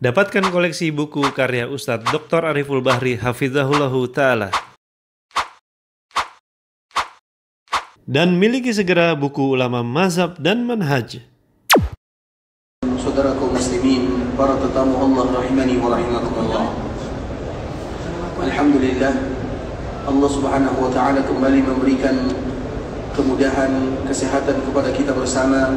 Dapatkan koleksi buku karya Ustadz Dr. Ariful Bahri Hafizahullahu Ta'ala. Dan miliki segera buku ulama mazhab dan manhaj. Saudaraku muslimin, para tetamu Allah rahimani wa rahimakumullah. Alhamdulillah, Allah subhanahu wa ta'ala kembali memberikan kemudahan, kesehatan kepada kita bersama.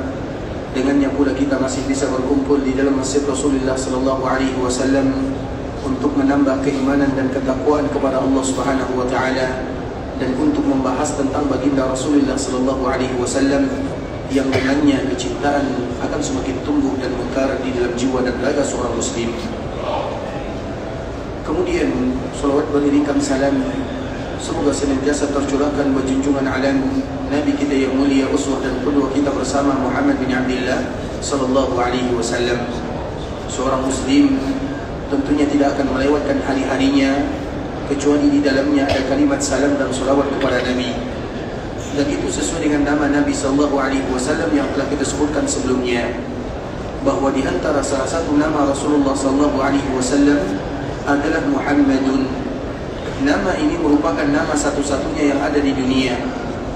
Dengannya pula kita masih bisa berkumpul di dalam masjid Rasulullah sallallahu alaihi wasallam untuk menambah keimanan dan ketakwaan kepada Allah subhanahu wa ta'ala, dan untuk membahas tentang baginda Rasulullah sallallahu alaihi wasallam yang dengannya kecintaan akan semakin tumbuh dan mekar di dalam jiwa dan raga seorang muslim. Kemudian salawat beriringkan salam semoga senantiasa tercurahkan junjungan alam Nabi kita yang mulia, uswah dan qudwah kita bersama, Muhammad bin Abdullah sallallahu alaihi wasallam. Seorang muslim tentunya tidak akan melewatkan hari-harinya kecuali di dalamnya ada kalimat salam dan salawat kepada Nabi. Dan itu sesuai dengan nama Nabi sallallahu alaihi wasallam yang telah kita sebutkan sebelumnya, bahwa di antara salah satu nama Rasulullah sallallahu alaihi wasallam adalah Muhammadun. Nama ini merupakan nama satu-satunya yang ada di dunia.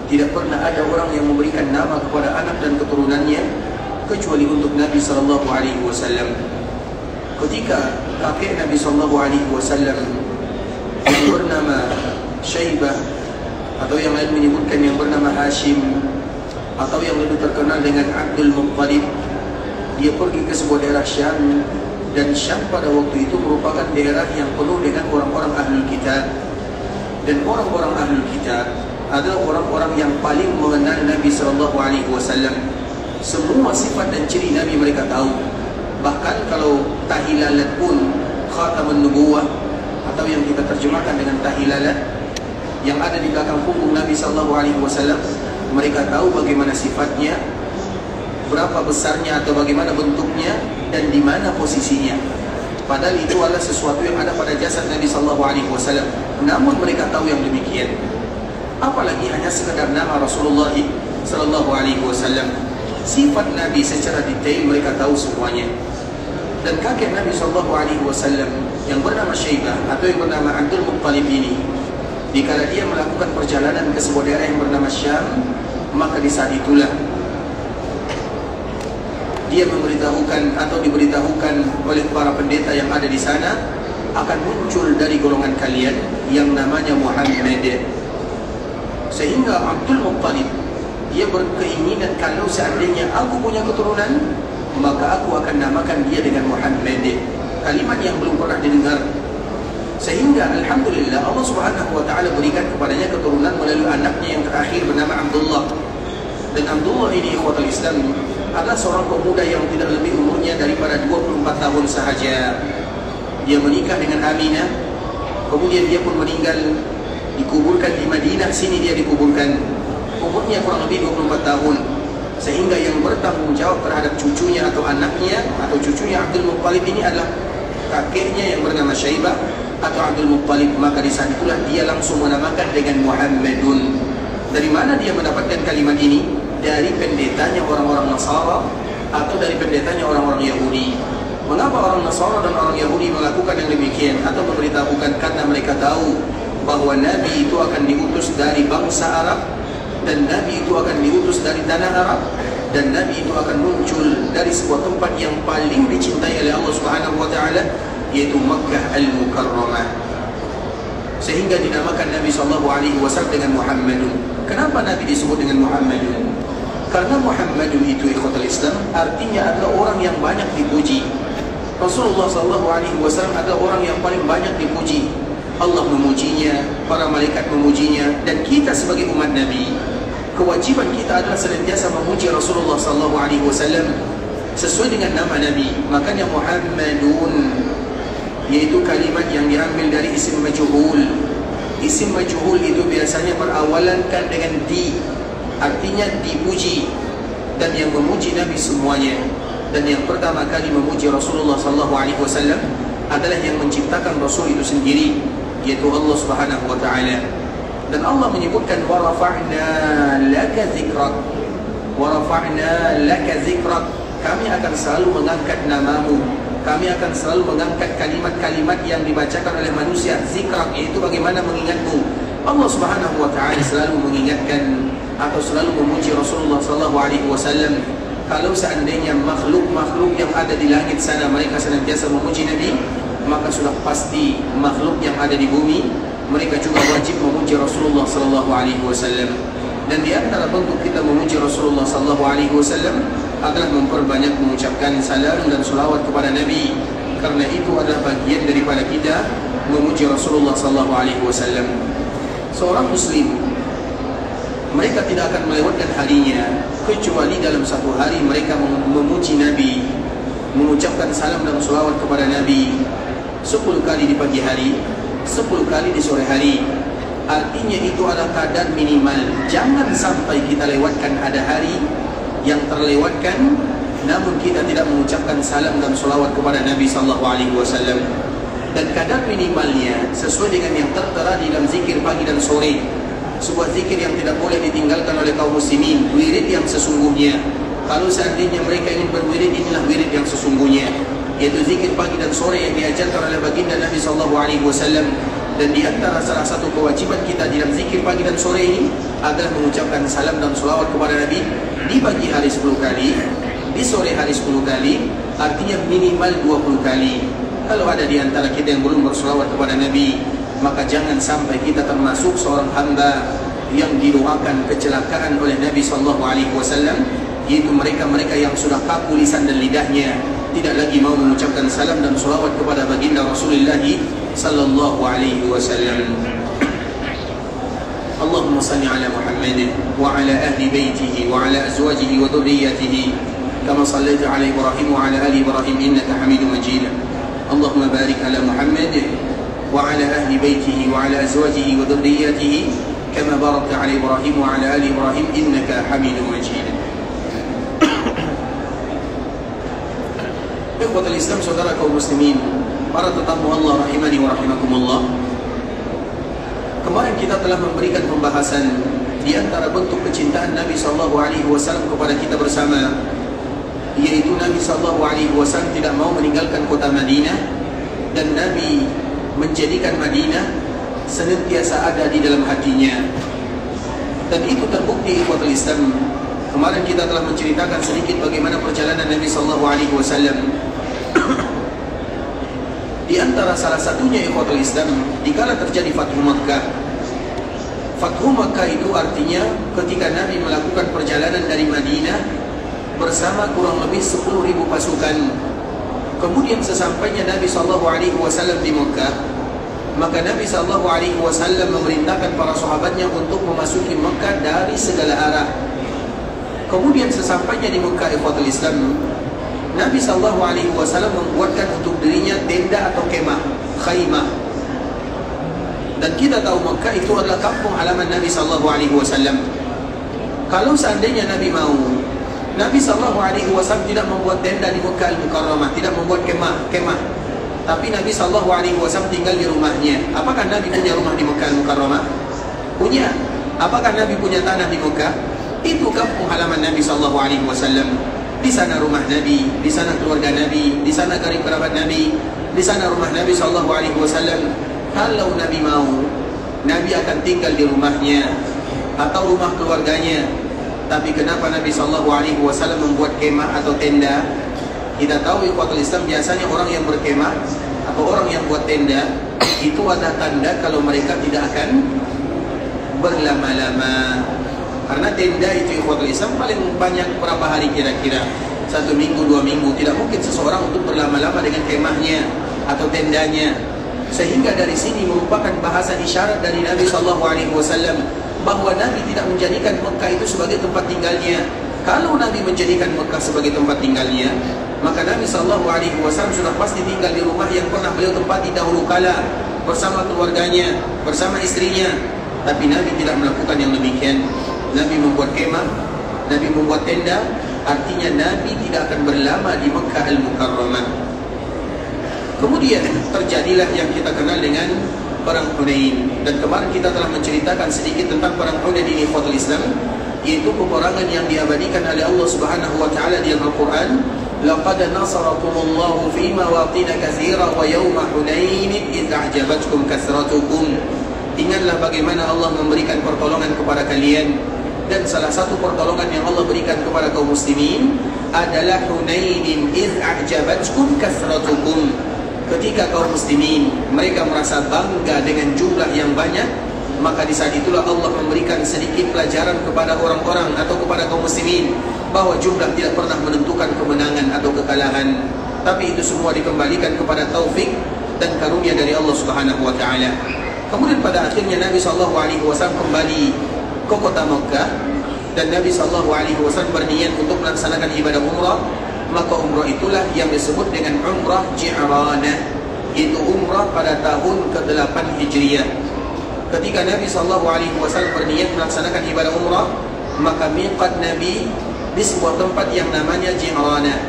Tidak pernah ada orang yang memberikan nama kepada anak dan keturunannya kecuali untuk Nabi sallallahu alaihi wasallam. Ketika kakek Nabi sallallahu alaihi wasallam yang bernama Syaibah, atau yang lain menyebutkan yang bernama Hashim, atau yang lebih terkenal dengan Abdul Muttalib, dia pergi ke sebuah daerah Syam. Dan Syam pada waktu itu merupakan daerah yang penuh dengan orang-orang ahlul kitab. Dan orang-orang ahlul kitab adalah orang-orang yang paling mengenal Nabi SAW. Semua sifat dan ciri Nabi mereka tahu. Bahkan kalau tahilalat pun, khatamun nubuwah, atau yang kita terjemahkan dengan tahilalat, yang ada di belakang punggung Nabi SAW, mereka tahu bagaimana sifatnya, berapa besarnya atau bagaimana bentuknya, dan di mana posisinya. Padahal itu adalah sesuatu yang ada pada jasad Nabi sallallahu alaihi wasallam. Namun mereka tahu yang demikian. Apalagi hanya sekadar nama Rasulullah sallallahu alaihi wasallam. Sifat Nabi secara detail mereka tahu semuanya. Dan kakek Nabi sallallahu alaihi wasallam yang bernama Syaibah atau yang bernama Abdul Muttalib ini, dikala dia melakukan perjalanan ke sebuah daerah yang bernama Syam, maka di saat itulah dia memberitahukan atau diberitahukan oleh para pendeta yang ada di sana, akan muncul dari golongan kalian yang namanya Muhammad. Sehingga Abdul Muttalib dia berkeinginan, kalau seandainya aku punya keturunan, maka aku akan namakan dia dengan Muhammad. Kalimat yang belum pernah didengar. Sehingga alhamdulillah Allah Subhanahu wa taala berikan kepadanya keturunan melalui anaknya yang terakhir bernama Abdullah. Dan Abdullah ini ikhwatul Islam adalah seorang pemuda yang tidak lebih umurnya daripada 24 tahun sahaja. Dia menikah dengan Aminah, kemudian dia pun meninggal, dikuburkan di Madinah. Sini dia dikuburkan, umurnya kurang lebih 24 tahun. Sehingga yang bertanggung jawab terhadap cucunya atau anaknya atau cucunya Abdul Muttalib ini adalah kakeknya yang bernama Syaibah atau Abdul Muttalib. Maka di saat itulah dia langsung menamakan dengan Muhammadun. Dari mana dia mendapatkan kalimat ini? Dari pendetanya orang-orang Nasara atau dari pendetanya orang-orang Yahudi. Mengapa orang Nasara dan orang Yahudi melakukan yang demikian atau memberitahukan? Karena mereka tahu bahwa Nabi itu akan diutus dari bangsa Arab, dan Nabi itu akan diutus dari tanah Arab, dan Nabi itu akan muncul dari sebuah tempat yang paling dicintai oleh Allah Subhanahu wa taala, yaitu Makkah Al-Mukarramah. Sehingga dinamakan Nabi sallallahu alaihi wasallam dengan Muhammadun. Kenapa Nabi disebut dengan Muhammadun? Karena Muhammadun itu ikhwatul Islam artinya adalah orang yang banyak dipuji. Rasulullah sallallahu alaihi wasallam adalah orang yang paling banyak dipuji. Allah memujinya, para malaikat memujinya, dan kita sebagai umat Nabi, kewajiban kita adalah senantiasa memuji Rasulullah sallallahu alaihi wasallam sesuai dengan nama Nabi. Makanya Muhammadun yaitu kalimat yang diambil dari isim majhul. Isim majhul itu biasanya berawalankan dengan di, artinya dipuji, dan yang memuji Nabi semuanya. Dan yang pertama kali memuji Rasulullah sallallahu alaihi wasallam adalah yang menciptakan Rasul itu sendiri, yaitu Allah Subhanahu wa taala. Dan Allah menyebutkan wa rafa'na laka dzikrak, wa rafa'na laka dzikrak, kami akan selalu mengangkat namamu, kami akan selalu mengangkat kalimat-kalimat yang dibacakan oleh manusia, zikrak, yaitu bagaimana mengingatmu. Allah Subhanahu wa taala selalu mengingatkan atau selalu memuji Rasulullah sallallahu alaihi wasallam. Kalau seandainya makhluk-makhluk yang ada di langit sana mereka senantiasa memuji Nabi, maka sudah pasti makhluk yang ada di bumi mereka juga wajib memuji Rasulullah sallallahu alaihi wasallam. Dan di antara bentuk kita memuji Rasulullah sallallahu alaihi wasallam adalah memperbanyak mengucapkan salam dan selawat kepada Nabi, karena itu adalah bagian daripada kita memuji Rasulullah sallallahu alaihi wasallam. Seorang muslim mereka tidak akan melewatkan harinya kecuali dalam satu hari mereka memuji Nabi, mengucapkan salam dan selawat kepada Nabi 10 kali di pagi hari, 10 kali di sore hari. Artinya itu adalah kadar minimal. Jangan sampai kita lewatkan ada hari yang terlewatkan namun kita tidak mengucapkan salam dan selawat kepada Nabi sallallahu alaihi wasallam. Dan kadar minimalnya sesuai dengan yang tertera di dalam zikir pagi dan sore, sebuah zikir yang tidak boleh ditinggalkan oleh kaum muslimin, wirid yang sesungguhnya. Kalau seandainya mereka ingin berwirid, inilah wirid yang sesungguhnya, yaitu zikir pagi dan sore yang diajarkan oleh baginda Nabi sallallahu alaihi wasallam. Dan di antara salah satu kewajiban kita dalam zikir pagi dan sore ini adalah mengucapkan salam dan selawat kepada Nabi di pagi hari 10 kali, di sore hari 10 kali, artinya minimal 20 kali. Kalau ada di antara kita yang belum berselawat kepada Nabi, maka jangan sampai kita termasuk seorang hamba yang didoakan kecelakaan oleh Nabi sallallahu alaihi wasallam, yaitu mereka-mereka yang sudah kaku lisan dan lidahnya, tidak lagi mau mengucapkan salam dan selawat kepada baginda Rasulullah sallallahu alaihi wasallam. Allahumma salli ala Muhammad wa ala ahli baitihi wa ala azwajihi wa dhurriyyatihi kama sallaita ala Ibrahim wa ala ali Ibrahim innaka Hamidum Majid. Allahumma barik ala Muhammad wa ala ahli baitihi wa ala azwajihi wa dhurriyyatihi kama barakta ala Ibrahim wa ala ali Ibrahim innaka Hamidum Majid. Ikhwatul Islam, saudara kaum muslimin, para tetamu Allah rahimani wa rahimakumullah. Kemarin kita telah memberikan pembahasan di antara bentuk kecintaan Nabi sallallahu alaihi wasallam kepada kita bersama, yaitu Nabi sallallahu alaihi wasallam tidak mau meninggalkan kota Madinah dan Nabi menjadikan Madinah senantiasa ada di dalam hatinya. Dan itu terbukti ikhwatul Islam. Kemarin kita telah menceritakan sedikit bagaimana perjalanan Nabi sallallahu alaihi wasallam. Di antara salah satunya ikhwatul Islam, dikala terjadi Fathu Makkah. Fathu Makkah itu artinya ketika Nabi melakukan perjalanan dari Madinah bersama kurang lebih 10.000 pasukan. Kemudian sesampainya Nabi SAW di Makkah, maka Nabi SAW memerintahkan para sahabatnya untuk memasuki Makkah dari segala arah. Kemudian sesampainya di Makkah ikhwatul Islam, Nabi SAW membuatkan untuk dirinya tenda atau kemah, khaymah. Dan kita tahu Makkah itu adalah kampung halaman Nabi SAW. Kalau seandainya Nabi mau, Nabi SAW tidak membuat tenda di Makkah Al-Mukarramah, tidak membuat kemah. Tapi Nabi SAW tinggal di rumahnya. Apakah Nabi punya rumah di Makkah Al-Mukarramah? Punya. Apakah Nabi punya tanah di Makkah? Itu kampung halaman Nabi SAW. Di sana rumah Nabi, di sana keluarga Nabi, di sana karib kerabat Nabi, di sana rumah Nabi SAW. Kalau Nabi mau, Nabi akan tinggal di rumahnya atau rumah keluarganya. Tapi kenapa Nabi SAW membuat kemah atau tenda? Kita tahu ikhwatul Islam, biasanya orang yang berkemah atau orang yang buat tenda itu ada tanda kalau mereka tidak akan berlama-lama. Karena tenda itu ikhwatul Islam paling banyak berapa hari kira-kira? 1 minggu, 2 minggu. Tidak mungkin seseorang untuk berlama-lama dengan kemahnya atau tendanya. Sehingga dari sini merupakan bahasa isyarat dari Nabi SAW bahwa Nabi tidak menjadikan Mekah itu sebagai tempat tinggalnya. Kalau Nabi menjadikan Mekah sebagai tempat tinggalnya, maka Nabi SAW sudah pasti tinggal di rumah yang pernah beliau tempati dahulu kala bersama keluarganya, bersama istrinya. Tapi Nabi tidak melakukan yang demikian. Nabi membuat kemah, Nabi membuat tenda, artinya Nabi tidak akan berlama di Makkah Al-Mukarramah. Kemudian terjadilah yang kita kenal dengan Perang Hunain. Dan kemarin kita telah menceritakan sedikit tentang Perang Hunain ini ikhwatul Islam, yaitu peperangan yang diabadikan oleh Allah Subhanahu wa taala di Al-Qur'an. laqad nasarakumullahu fi mawatin katsira wa yawma hunain id a'jabatkum kasratukum. Ingatlah bagaimana Allah memberikan pertolongan kepada kalian, dan salah satu pertolongan yang Allah berikan kepada kaum muslimin adalah Hunainin id a'jabatkum kasratukum. Ketika kaum muslimin mereka merasa bangga dengan jumlah yang banyak, maka di saat itulah Allah memberikan sedikit pelajaran kepada orang-orang atau kepada kaum muslimin bahwa jumlah tidak pernah menentukan kemenangan atau kekalahan, tapi itu semua dikembalikan kepada taufik dan karunia dari Allah Subhanahu wa taala. Kemudian pada akhirnya Nabi sallallahu alaihi wasallam kembali ke kota Makkah, dan Nabi sallallahu alaihi wasallam berniat untuk melaksanakan ibadah umrah. Maka umrah itulah yang disebut dengan umrah Ji'ranah, yaitu umrah pada tahun ke-8 Hijriah. Ketika Nabi sallallahu alaihi wasallam berniat melaksanakan ibadah umrah, maka miqat Nabi di sebuah tempat yang namanya Ji'ranah.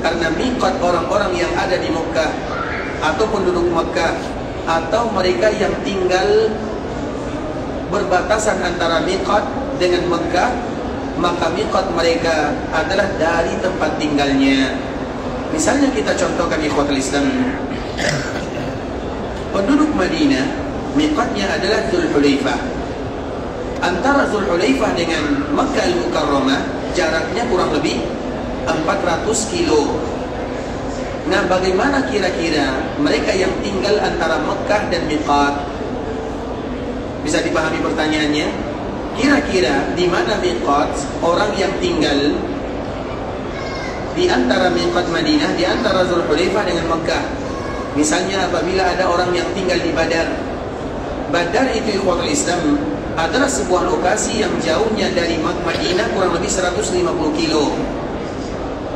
Karena miqat orang-orang yang ada di Mekah atau penduduk Mekah atau mereka yang tinggal berbatasan antara miqat dengan Mekah, maka miqat mereka adalah dari tempat tinggalnya. Misalnya kita contohkan ikhwatul Islam, penduduk Madinah miqatnya adalah Dzulhulaifah. Antara Dzulhulaifah dengan Makkah Al-Mukarramah jaraknya kurang lebih 400 kilo. Nah, bagaimana kira-kira mereka yang tinggal antara Mekah dan miqat? Bisa dipahami pertanyaannya? Kira-kira di mana miqat orang yang tinggal di antara miqat Madinah, di antara Dzulhulaifah dengan Mekah? Misalnya apabila ada orang yang tinggal di Badar. Badar itu ikhwatul Islam adalah sebuah lokasi yang jauhnya dari Madinah kurang lebih 150 kilo.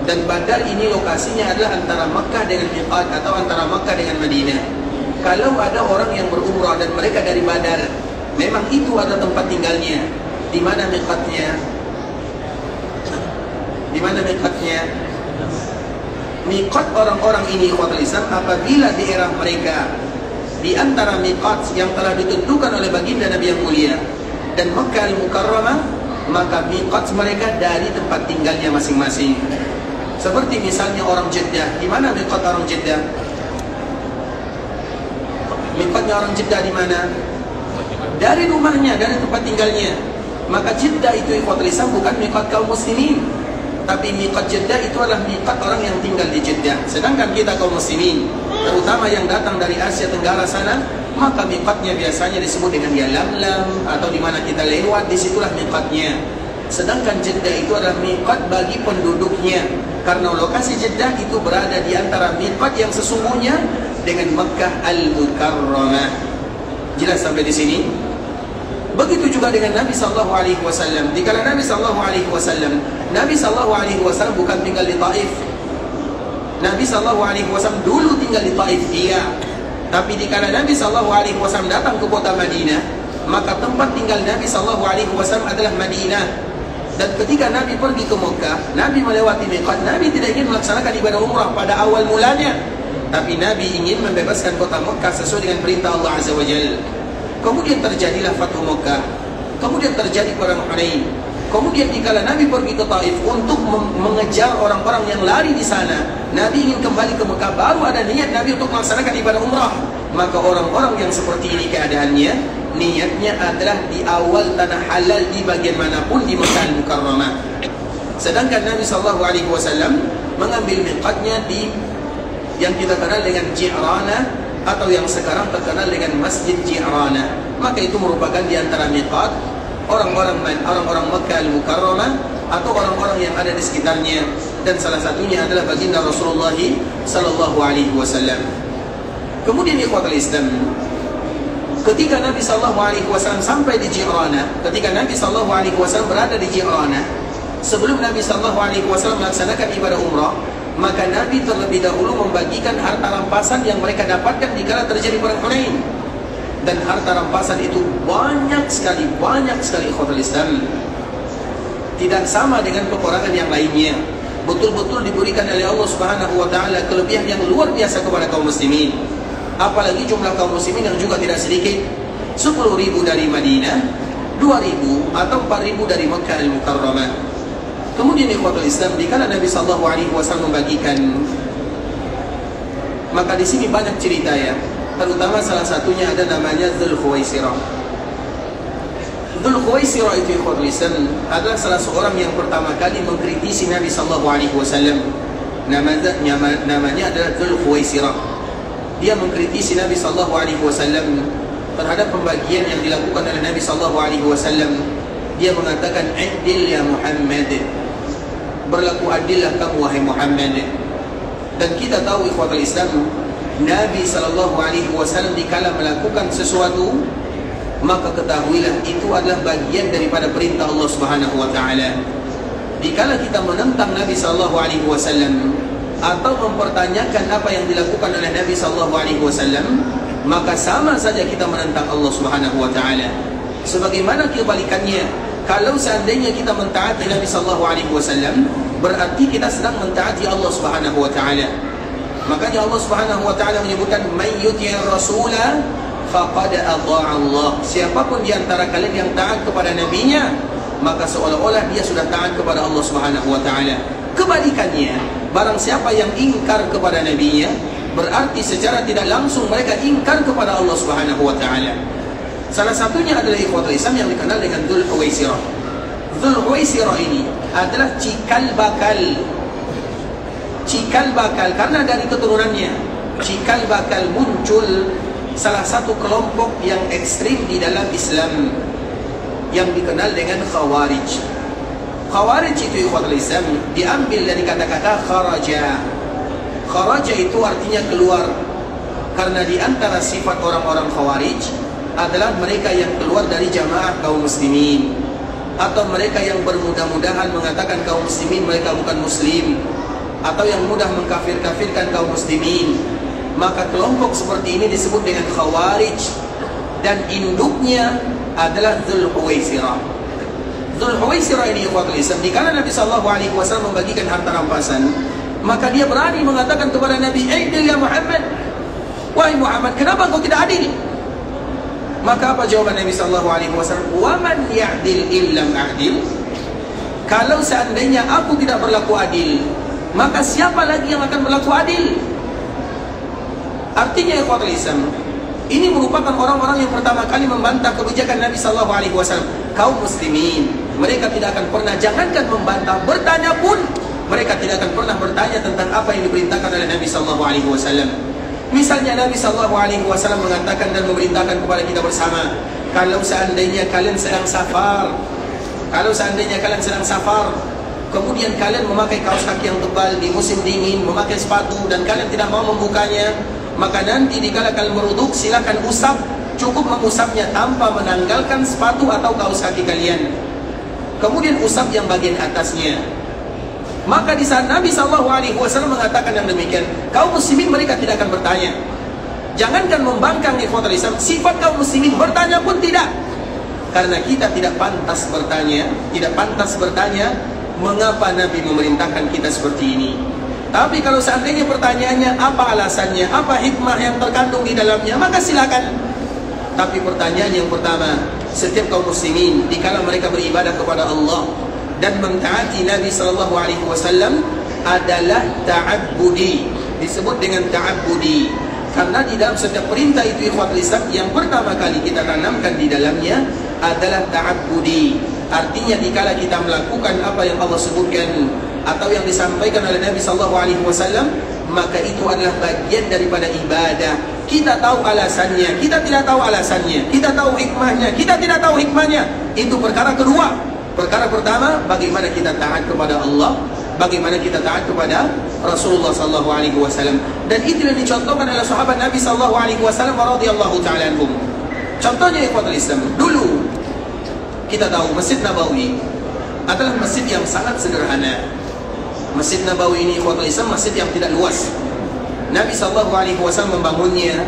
Dan Badar ini lokasinya adalah antara Mekah dengan miqat atau antara Mekah dengan Madinah. Kalau ada orang yang berumrah dan mereka dari Badar, memang itu adalah tempat tinggalnya. Di mana miqatnya? Di mana miqatnya? Miqat orang-orang ini ikhwatul Islam apabila daerah mereka di antara miqat yang telah ditentukan oleh baginda Nabi yang mulia dan Makkah Al-Mukarramah, maka miqat mereka dari tempat tinggalnya masing-masing. Seperti misalnya orang Jeddah, di mana miqat orang Jeddah? Miqatnya orang Jeddah di mana? Dari rumahnya, dari tempat tinggalnya. Maka Jeddah itu ikhwatul Islam bukan miqat kaum muslimin, tapi miqat Jeddah itu adalah miqat orang yang tinggal di Jeddah. Sedangkan kita kaum muslimin, terutama yang datang dari Asia Tenggara sana, maka miqatnya biasanya disebut dengan Yalamlam atau di mana kita lewat, disitulah miqatnya. Sedangkan Jeddah itu adalah miqat bagi penduduknya, karena lokasi Jeddah itu berada di antara miqat yang sesungguhnya dengan Makkah Al-Mukarramah. Jelas sampai di sini? Begitu juga dengan Nabi sallallahu alaihi wasallam. Dikala Nabi sallallahu alaihi wasallam bukan tinggal di Taif. Nabi sallallahu alaihi wasallam dulu tinggal di Taif, iya. Tapi dikala Nabi sallallahu alaihi wasallam datang ke kota Madinah, maka tempat tinggal Nabi sallallahu alaihi wasallam adalah Madinah. Dan ketika Nabi pergi ke Mekah, Nabi melewati miqat. Nabi tidak ingin melaksanakan ibadah umrah pada awal mulanya, tapi Nabi ingin membebaskan kota Mekah sesuai dengan perintah Allah Azza wa Jalla. Kemudian terjadilah Fathu Mekah. Kemudian terjadi perang Hunain. Kemudian dikala Nabi pergi ke Taif untuk mengejar orang-orang yang lari di sana, Nabi ingin kembali ke Mekah, baru ada niat Nabi untuk melaksanakan ibadah umrah. Maka orang-orang yang seperti ini keadaannya, niatnya adalah di awal tanah halal di bagian manapun di Mekah Al-Mukarramah. Sedangkan Nabi SAW mengambil miqatnya di yang kita kenal dengan Ji'ranah, atau yang sekarang terkenal dengan Masjid Ji'ranah. Maka itu merupakan di antara miqat orang-orang Makkah Al-Mukarramah atau orang-orang yang ada di sekitarnya, dan salah satunya adalah baginda Rasulullah sallallahu alaihi wasallam. Kemudian ikhwatul Islam, ketika Nabi sallallahu alaihi wasallam sampai di Ji'ranah, ketika Nabi sallallahu alaihi wasallam berada di Ji'ranah, sebelum Nabi sallallahu alaihi wasallam melaksanakan ibadah umrah, maka Nabi terlebih dahulu membagikan harta rampasan yang mereka dapatkan dikala terjadi perang Hunain. Dan harta rampasan itu banyak sekali ikhwatul Islam. Tidak sama dengan peperangan yang lainnya. Betul-betul diberikan oleh Allah Subhanahu wa taala kelebihan yang luar biasa kepada kaum muslimin. Apalagi jumlah kaum muslimin yang juga tidak sedikit. 10.000 dari Madinah, 2.000 atau 4.000 dari Makkah Al-Mukarramah. Kemudian ikhwatul Islam, dikala Nabi sallallahu alaihi wasallam membagikan, maka di sini banyak cerita ya. Terutama salah satunya ada namanya Dzul Khuwaisirah. Dzul Khuwaisirah itu ikhwatul Islam adalah salah seorang yang pertama kali mengkritisi Nabi sallallahu alaihi wasallam. Namanya adalah Dzul Khuwaisirah. Dia mengkritisi Nabi sallallahu alaihi wasallam terhadap pembagian yang dilakukan oleh Nabi sallallahu alaihi wasallam. Dia mengatakan, "Adil ya Muhammad." Berlaku adillah kamu wahai Muhammad. Dan kita tahu ikhwatul Islam, Nabi sallallahu alaihi wasallam dikala melakukan sesuatu, maka ketahuilah itu adalah bagian daripada perintah Allah Subhanahu wa taala. Dikala kita menentang Nabi sallallahu alaihi wasallam atau mempertanyakan apa yang dilakukan oleh Nabi sallallahu alaihi wasallam, maka sama saja kita menentang Allah Subhanahu wa taala. Sebagaimana kebalikannya, kalau seandainya kita mentaati Nabi sallallahu alaihi wasallam, berarti kita sedang mentaati Allah Subhanahu wa taala. Makanya Allah Subhanahu wa taala menyebutkan, "May yuti'ir rasula faqad atha'a Allah." Siapapun di antara kalian yang taat kepada nabinya, maka seolah-olah dia sudah taat kepada Allah Subhanahu wa taala. Kebalikannya, barang siapa yang ingkar kepada nabinya, berarti secara tidak langsung mereka ingkar kepada Allah Subhanahu wa taala. Salah satunya adalah ikhwatul Islam yang dikenal dengan Dzul Khuwaisirah. Dzul Khuwaisirah ini adalah cikal bakal karena dari keturunannya cikal bakal muncul salah satu kelompok yang ekstrim di dalam Islam yang dikenal dengan Khawarij. Khawarij itu ikhwatul Islam diambil dari kata-kata kharaja. Kharaja itu artinya keluar, karena di antara sifat orang-orang Khawarij adalah mereka yang keluar dari jamaah kaum muslimin, atau mereka yang bermudah-mudahan mengatakan kaum muslimin mereka bukan muslim, atau yang mudah mengkafir-kafirkan kaum muslimin. Maka kelompok seperti ini disebut dengan Khawarij, dan induknya adalah Dzul Khuwaisirah. Dzul Khuwaisirah ini ikhwatul Islam, dikala Nabi sallallahu alaihi wasallam membagikan harta rampasan, maka dia berani mengatakan kepada Nabi, "Adil ya Muhammad." Wahai Muhammad, kenapa kau tidak adil? Maka apa jawaban Nabi sallallahu alaihi wasallam? "Wa man ya'dil illam a'dil." Kalau seandainya aku tidak berlaku adil, maka siapa lagi yang akan berlaku adil? Artinya ikhwatul Islam, ini merupakan orang-orang yang pertama kali membantah kebijakan Nabi sallallahu alaihi wasallam. Kaum muslimin, mereka tidak akan pernah, jangankan membantah, bertanya pun mereka tidak akan pernah bertanya tentang apa yang diperintahkan oleh Nabi sallallahu alaihi wasallam. Misalnya Nabi sallallahu alaihi wasallam mengatakan dan memerintahkan kepada kita bersama, kalau seandainya kalian sedang safar, kemudian kalian memakai kaos kaki yang tebal di musim dingin, memakai sepatu dan kalian tidak mau membukanya, maka nanti dikala kalian berwuduk silakan usap, cukup mengusapnya tanpa menanggalkan sepatu atau kaos kaki kalian. Kemudian usap yang bagian atasnya. Maka di saat Nabi SAW mengatakan yang demikian, kaum muslimin mereka tidak akan bertanya. Jangankan membangkang ikhwatul Islam, sifat kaum muslimin bertanya pun tidak. Karena kita tidak pantas bertanya mengapa Nabi memerintahkan kita seperti ini. Tapi kalau seandainya pertanyaannya apa alasannya, apa hikmah yang terkandung di dalamnya, maka silakan. Tapi pertanyaan yang pertama, setiap kaum muslimin dikala mereka beribadah kepada Allah dan mentaati Nabi sallallahu alaihi wasallam adalah ta'abbudi. Disebut dengan ta'abbudi karena di dalam setiap perintah itu ikhwatul Islam yang pertama kali kita tanamkan di dalamnya adalah ta'abbudi. Artinya dikala kita melakukan apa yang Allah sebutkan atau yang disampaikan oleh Nabi sallallahu alaihi wasallam, maka itu adalah bagian daripada ibadah. Kita tahu alasannya, kita tidak tahu alasannya, kita tahu hikmahnya, kita tidak tahu hikmahnya. Itu perkara kedua. Perkara pertama, bagaimana kita taat kepada Allah, bagaimana kita taat kepada Rasulullah sallallahu alaihi wasallam. Dan itu yang dicontohkan oleh sahabat Nabi sallallahu alaihi wasallam radhiyallahu taala anhum. Contohnya ikhwatul Islam, dulu kita tahu Masjid Nabawi adalah masjid yang sangat sederhana. Masjid Nabawi ini ikhwatul Islam masjid yang tidak luas. Nabi sallallahu alaihi wasallam membangunnya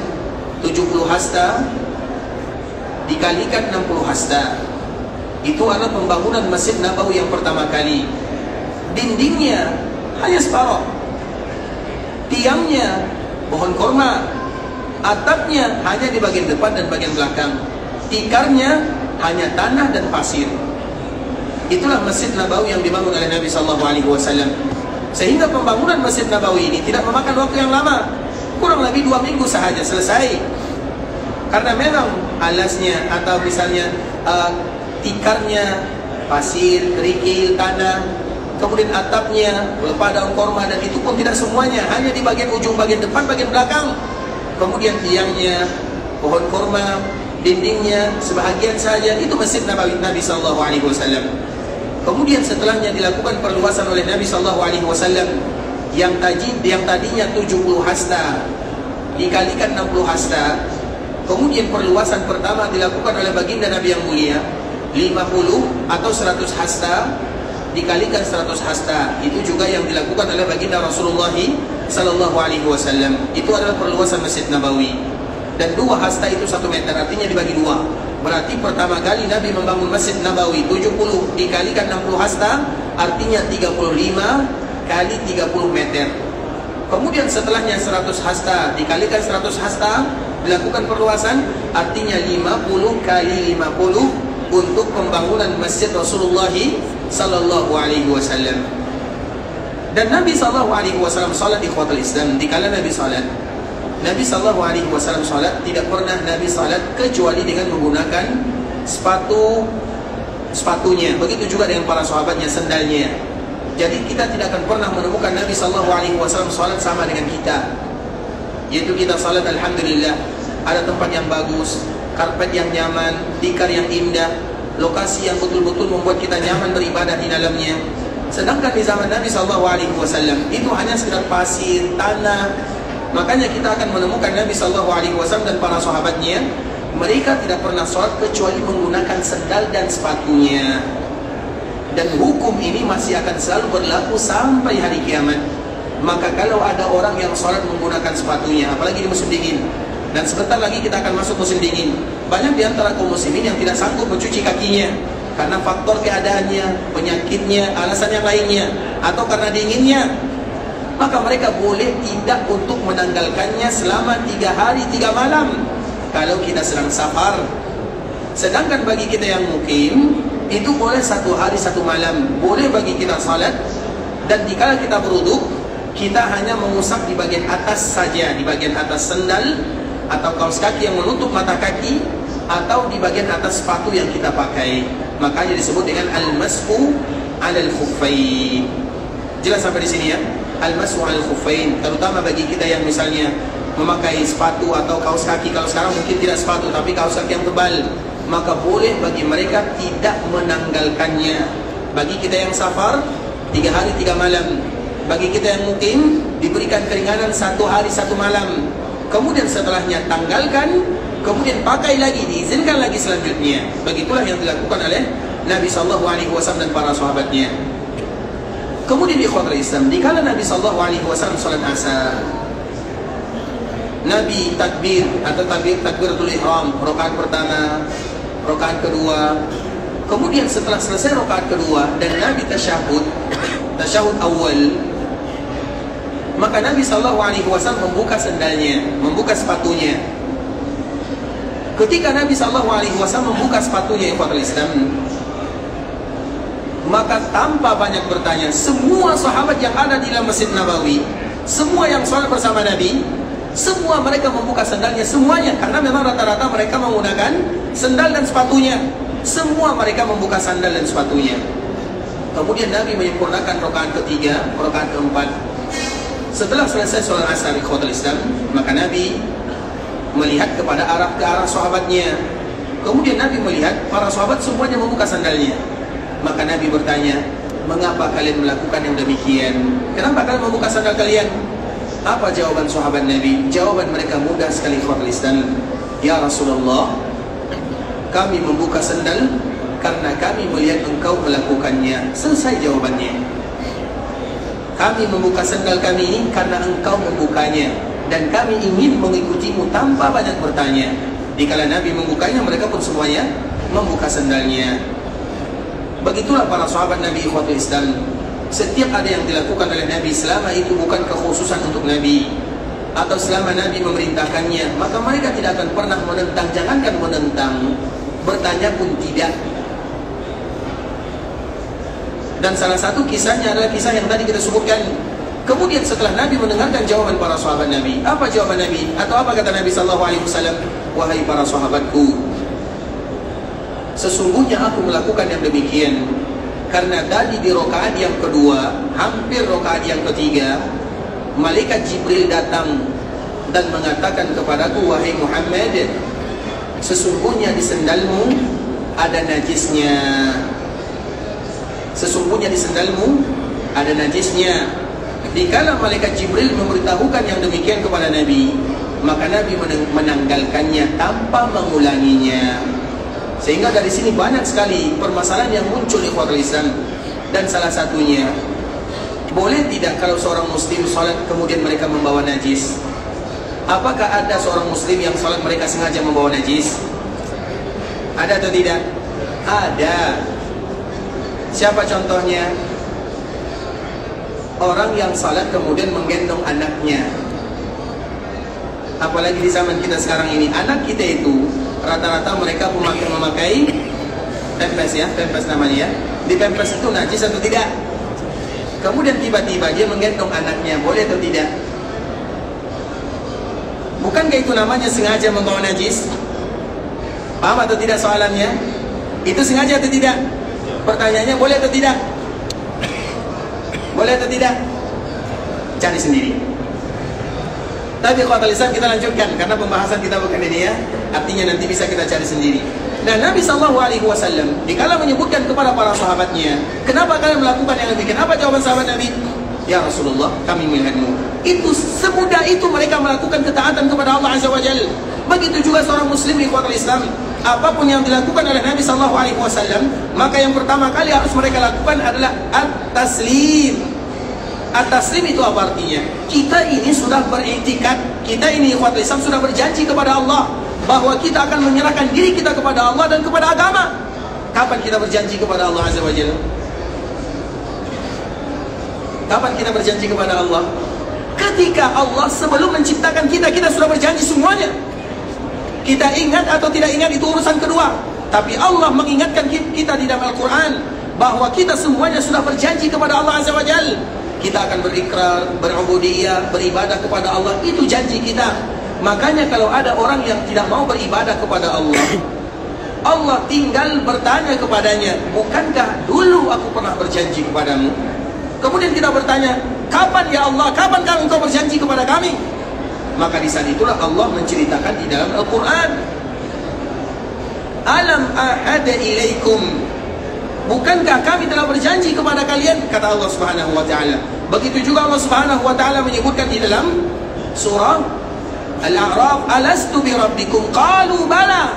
70 hasta dikalikan 60 hasta. Itu adalah pembangunan Masjid Nabawi yang pertama kali. Dindingnya hanya separuh, tiangnya pohon korma, atapnya hanya di bagian depan dan bagian belakang, tikarnya hanya tanah dan pasir. itulah Masjid Nabawi yang dibangun oleh Nabi SAW. Sehingga pembangunan Masjid Nabawi ini tidak memakan waktu yang lama, kurang lebih 2 minggu sahaja selesai. Karena memang alasnya atau misalnya tikarnya pasir, kerikil, tanah, kemudian atapnya berupa daun korma, dan itu pun tidak semuanya, hanya di bagian ujung, bagian depan, bagian belakang. Kemudian tiangnya pohon korma, dindingnya sebahagian saja, itu Masjid Nabawi Nabi SAW. Kemudian setelahnya dilakukan perluasan oleh Nabi SAW yang tadinya 70 hasta dikalikan 60 hasta. Kemudian perluasan pertama dilakukan oleh baginda Nabi yang mulia 50 atau 100 hasta dikalikan 100 hasta. Itu juga yang dilakukan oleh baginda Rasulullah SAW. Itu adalah perluasan Masjid Nabawi. Dan 2 hasta itu 1 meter, artinya dibagi 2. Berarti pertama kali Nabi membangun Masjid Nabawi 70 dikalikan 60 hasta, artinya 35 kali 30 meter. Kemudian setelahnya 100 hasta dikalikan 100 hasta, dilakukan perluasan, artinya 50 kali 50 untuk pembangunan Masjid Rasulullah SAW. Dan Nabi SAW salat di ikhwatul Islam. Dikala Nabi salat, Nabi SAW salat, tidak pernah Nabi salat kecuali dengan menggunakan sepatunya. Begitu juga dengan para sahabatnya, sendalnya. Jadi kita tidak akan pernah menemukan Nabi SAW salat sama dengan kita. Yaitu kita salat alhamdulillah, ada tempat yang bagus, karpet yang nyaman, tikar yang indah, lokasi yang betul-betul membuat kita nyaman beribadah di dalamnya. Sedangkan di zaman Nabi SAW itu hanya sekedar pasir, tanah. Makanya kita akan menemukan Nabi SAW dan para sahabatnya, mereka tidak pernah sholat kecuali menggunakan sendal dan sepatunya. Dan hukum ini masih akan selalu berlaku sampai hari kiamat. Maka kalau ada orang yang sholat menggunakan sepatunya, apalagi di musim dingin, dan sebentar lagi kita akan masuk musim dingin, banyak di antara kaum muslimin yang tidak sanggup mencuci kakinya karena faktor keadaannya, penyakitnya, alasan yang lainnya, atau karena dinginnya. Maka mereka boleh tidak untuk menanggalkannya selama 3 hari 3 malam kalau kita sedang safar. Sedangkan bagi kita yang mukim, itu boleh 1 hari 1 malam. Boleh bagi kita salat. Dan dikala kita berwuduk, kita hanya mengusap di bagian atas saja, di bagian atas sendal atau kaos kaki yang menutup mata kaki, atau di bagian atas sepatu yang kita pakai. Makanya disebut dengan al-mashu 'alal khuffain. Jelas sampai di sini ya? Al-mashu 'alal khuffain, terutama bagi kita yang misalnya memakai sepatu atau kaos kaki. Kalau sekarang mungkin tidak sepatu, tapi kaos kaki yang tebal, maka boleh bagi mereka tidak menanggalkannya. Bagi kita yang safar, 3 hari 3 malam. Bagi kita yang mukim, diberikan keringanan 1 hari 1 malam. Kemudian setelahnya tanggalkan, kemudian pakai lagi, diizinkan lagi selanjutnya. Begitulah yang dilakukan oleh Nabi SAW dan para sahabatnya. Kemudian di ikhwatul Islam, dikala Nabi SAW salat asar, Nabi takbir atau takbiratul ihram, rakaat pertama, rakaat kedua. Kemudian setelah selesai rakaat kedua dan Nabi tasyahud awal, maka Nabi SAW membuka sendalnya, membuka sepatunya. Ketika Nabi SAW membuka sepatunya, ikhwatul Islam, maka tanpa banyak bertanya, semua sahabat yang ada di dalam Masjid Nabawi, semua yang sholat bersama Nabi, semua mereka membuka sendalnya, semuanya. Karena memang rata-rata mereka menggunakan sendal dan sepatunya. Semua mereka membuka sandal dan sepatunya. Kemudian Nabi menyempurnakan rakaat ketiga, rakaat keempat. Setelah selesai sholat asar ikhwatul Islam, maka Nabi melihat ke arah sahabatnya. Kemudian Nabi melihat para sahabat semuanya membuka sandalnya. Maka Nabi bertanya, mengapa kalian melakukan yang demikian? Kenapa kalian membuka sandal kalian? Apa jawaban sahabat Nabi? Jawaban mereka mudah sekali ikhwatul Islam. Ya Rasulullah, kami membuka sandal karena kami melihat engkau melakukannya. Selesai jawabannya. Kami membuka sandal kami ini karena engkau membukanya, dan kami ingin mengikutimu tanpa banyak bertanya. Dikala Nabi membukanya, mereka pun semuanya membuka sandalnya. Begitulah para sahabat Nabi ikhwatul Islam. Setiap ada yang dilakukan oleh Nabi, selama itu bukan kekhususan untuk Nabi, atau selama Nabi memerintahkannya, maka mereka tidak akan pernah menentang. Jangankan menentang, bertanya pun tidak. Dan salah satu kisahnya adalah kisah yang tadi kita sebutkan. Kemudian setelah Nabi mendengarkan jawaban para sahabat Nabi, apa jawaban Nabi? Atau apa kata Nabi SAW? Wahai para sahabatku, sesungguhnya aku melakukan yang demikian karena tadi di rakaat yang kedua, hampir rakaat yang ketiga, malaikat Jibril datang dan mengatakan kepadaku, wahai Muhammad, sesungguhnya di sendalmu ada najisnya. Sesungguhnya di sendalmu ada najisnya. Dikala malaikat Jibril memberitahukan yang demikian kepada Nabi, maka Nabi menanggalkannya tanpa mengulanginya. Sehingga dari sini banyak sekali permasalahan yang muncul ikhwatul Islam. Dan salah satunya, boleh tidak kalau seorang muslim sholat kemudian mereka membawa najis? Apakah ada seorang muslim yang sholat mereka sengaja membawa najis? Ada atau tidak? Ada. Siapa contohnya? Orang yang salat kemudian menggendong anaknya. Apalagi di zaman kita sekarang ini, anak kita itu rata-rata mereka memakai pampers ya, pampers namanya ya. Di pampers itu najis atau tidak? Kemudian tiba-tiba dia menggendong anaknya, boleh atau tidak? Bukankah itu namanya sengaja membawa najis? Paham atau tidak soalannya? Itu sengaja atau tidak? Pertanyaannya boleh atau tidak? Boleh atau tidak? Cari sendiri. Tapi kalau Islam kita lanjutkan karena pembahasan kita bukan ini ya. Artinya nanti bisa kita cari sendiri. Dan Nabi SAW dikala menyebutkan kepada para sahabatnya, kenapa kalian melakukan yang demikian? Apa jawaban sahabat Nabi? Ya Rasulullah, kami melihatmu. Itu semudah itu mereka melakukan ketaatan kepada Allah Azza wa Jalla. Begitu juga seorang muslim di ikhwatul Islam. Apapun yang dilakukan oleh Nabi SAW, maka yang pertama kali harus mereka lakukan adalah at-taslim. At-taslim itu apa artinya? Kita ini sudah beriktikad, kita ini ikhwatul Islam sudah berjanji kepada Allah bahwa kita akan menyerahkan diri kita kepada Allah dan kepada agama. Kapan kita berjanji kepada Allah Azza wa Jalla? Kapan kita berjanji kepada Allah? Ketika Allah sebelum menciptakan kita, kita sudah berjanji semuanya. Kita ingat atau tidak ingat itu urusan kedua. Tapi Allah mengingatkan kita di dalam Al-Quran bahwa kita semuanya sudah berjanji kepada Allah Azza wa Jalla. Kita akan berikrar, berubudiyah, beribadah kepada Allah. Itu janji kita. Makanya kalau ada orang yang tidak mau beribadah kepada Allah, Allah tinggal bertanya kepadanya, bukankah dulu aku pernah berjanji kepadamu? Kemudian kita bertanya, kapan ya Allah, kapan engkau berjanji kepada kami? Maka di saat itulah Allah menceritakan di dalam Al-Quran, Alam ahada ilaikum, bukankah kami telah berjanji kepada kalian? Kata Allah Subhanahu wa ta'ala. Begitu juga Allah Subhanahu wa ta'ala menyebutkan di dalam surah Al-A'raf, Alastu bi rabbikum? Qalu bala.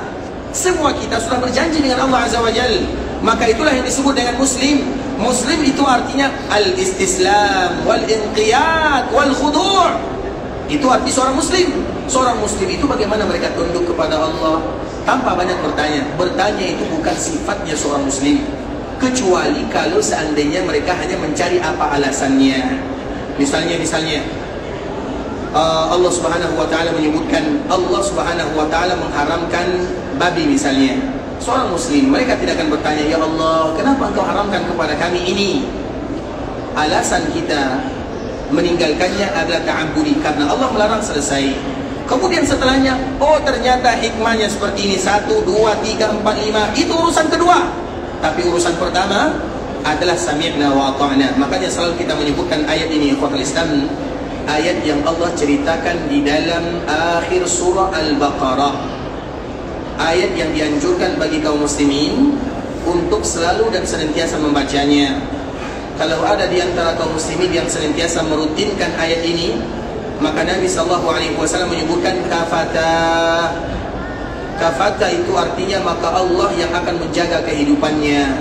Semua kita sudah berjanji dengan Allah Azza wa Jalla. Maka itulah yang disebut dengan muslim. Muslim itu artinya al-istislam wal-inqiyad wal-khudu'. Itu arti seorang muslim. Seorang muslim itu bagaimana mereka tunduk kepada Allah tanpa banyak bertanya. Bertanya itu bukan sifatnya seorang muslim, kecuali kalau seandainya mereka hanya mencari apa alasannya. Misalnya Allah Subhanahu wa ta'ala menyebutkan, Allah Subhanahu wa ta'ala mengharamkan babi misalnya. Seorang muslim, mereka tidak akan bertanya, ya Allah, kenapa engkau haramkan kepada kami ini? Alasan kita meninggalkannya adalah ta'abbudi, karena Allah melarang, selesai. Kemudian setelahnya, oh ternyata hikmahnya seperti ini, 1, 2, 3, 4, 5. Itu urusan kedua. Tapi urusan pertama adalah sami'na wa ata'na. Makanya selalu kita menyebutkan ayat ini, ikhwatul Islam, ayat yang Allah ceritakan di dalam akhir surah Al-Baqarah. Ayat yang dianjurkan bagi kaum muslimin untuk selalu dan senantiasa membacanya. Kalau ada di antara kaum muslimin yang senantiasa merutinkan ayat ini, maka Nabi SAW menyebutkan kafata. Kafata itu artinya maka Allah yang akan menjaga kehidupannya.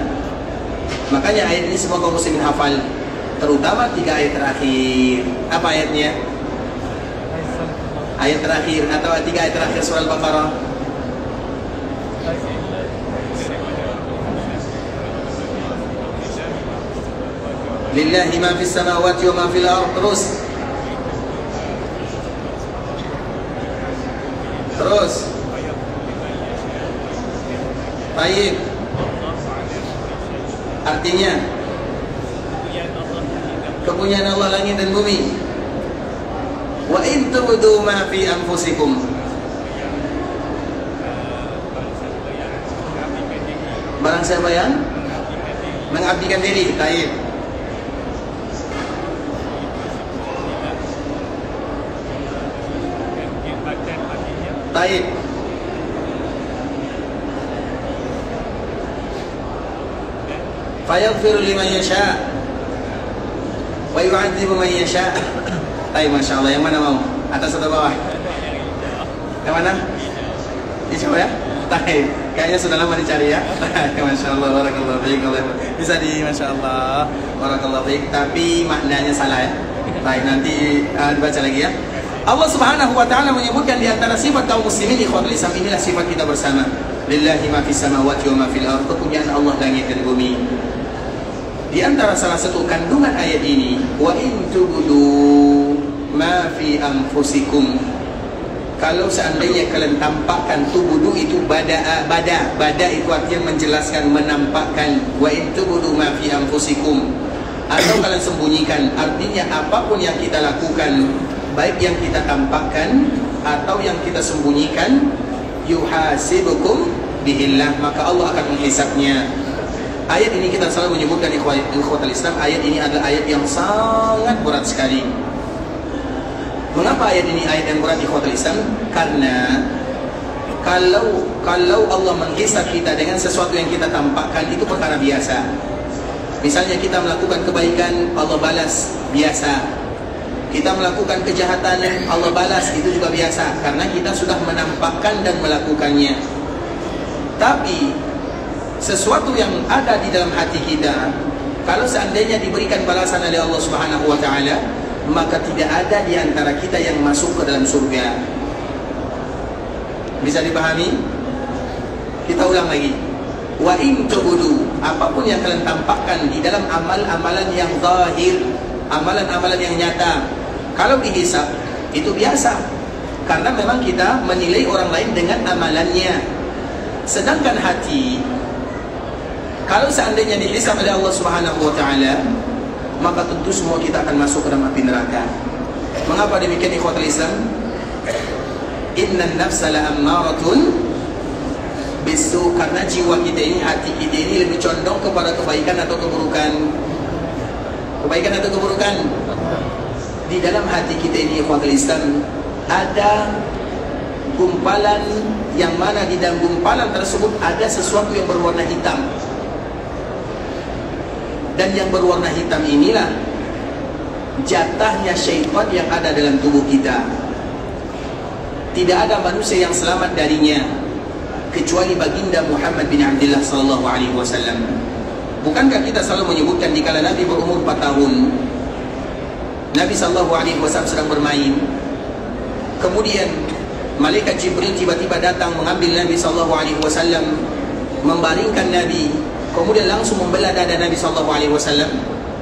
Makanya ayat ini semua kaum muslimin hafal, terutama 3 ayat terakhir. Apa ayatnya? Ayat terakhir atau 3 ayat terakhir surah Al-Baqarah. Lillahi ma fis samawati wa ma fil ardh. Terus Baik. Artinya kepunyaan Allah langit dan bumi. Wa in tubdu ma fi anfusikum. Barang siapa yang mengabdikan diri, taib. Taib. Fayaghfiru liman yasha wa yu'adzibu man yasha. Taib, Masya Allah. Yang mana mau? Atas atau bawah? Yang mana? Ini coba ya. Taib. Kayaknya sudah lama dicari ya. Masya Allah, barakallahu fiik. Bisa di Masya Allah, barakallahu fiik. Tapi maknanya salah ya. Baik, nanti dibaca lagi ya. Allah Subhanahu wa taala menyebutkan di antara sifat kaum muslimin ikhwatul Islam, inilah sifat kita bersama. Lillahi ma fis samawati wa ma fil ardh. Kepunyaan Allah langit dan bumi. Di antara salah satu kandungan ayat ini, wa in tubdu ma fi anfusikum. Kalau seandainya kalian tampakkan, tubudu itu bada itu artinya menjelaskan, menampakkan. Wa in tubdu ma fi anfusikum, atau kalian sembunyikan, artinya apapun yang kita lakukan, baik yang kita tampakkan atau yang kita sembunyikan, yuhasibukum bihillah, maka Allah akan menghisabnya. Ayat ini kita selalu menyebutkan ikhwatul Islam, ayat ini adalah ayat yang sangat berat sekali. Mengapa ayat ini ayat yang berat ikhwatul Islam? Karena kalau Allah menghisab kita dengan sesuatu yang kita tampakkan, itu perkara biasa. Misalnya kita melakukan kebaikan, Allah balas, biasa. Kita melakukan kejahatan, Allah balas, itu juga biasa, karena kita sudah menampakkan dan melakukannya. Tapi sesuatu yang ada di dalam hati kita, kalau seandainya diberikan balasan oleh Allah Subhanahu wa taala, maka tidak ada di antara kita yang masuk ke dalam surga. Bisa dipahami? Kita ulang lagi. Wa in tubudu, apapun yang kalian tampakkan di dalam amal-amalan yang zahir, amalan-amalan yang nyata, kalau dihisab itu biasa, karena memang kita menilai orang lain dengan amalannya. Sedangkan hati, kalau seandainya dihisab oleh Allah Subhanahu wa taala, maka tentu semua kita akan masuk ke dalam api neraka. Mengapa demikian ikhwatul Islam? Innan nafsa la'ammaratun bisu, karena jiwa kita ini, hati kita ini lebih condong kepada kebaikan atau keburukan. Kebaikan atau keburukan? Di dalam hati kita ini ikhwatul Islam ada gumpalan, yang mana di dalam gumpalan tersebut ada sesuatu yang berwarna hitam. Dan yang berwarna hitam inilah jatahnya syaitan yang ada dalam tubuh kita. Tidak ada manusia yang selamat darinya kecuali baginda Muhammad bin Abdullah sallallahu alaihi wasallam. Bukankah kita selalu menyebutkan dikala Nabi berumur 4 tahun, Nabi sallallahu alaihi wasallam sedang bermain, kemudian malaikat Jibril tiba-tiba datang mengambil Nabi sallallahu alaihi wasallam, membaringkan Nabi, kemudian langsung membelah dada Nabi sallallahu alaihi wasallam.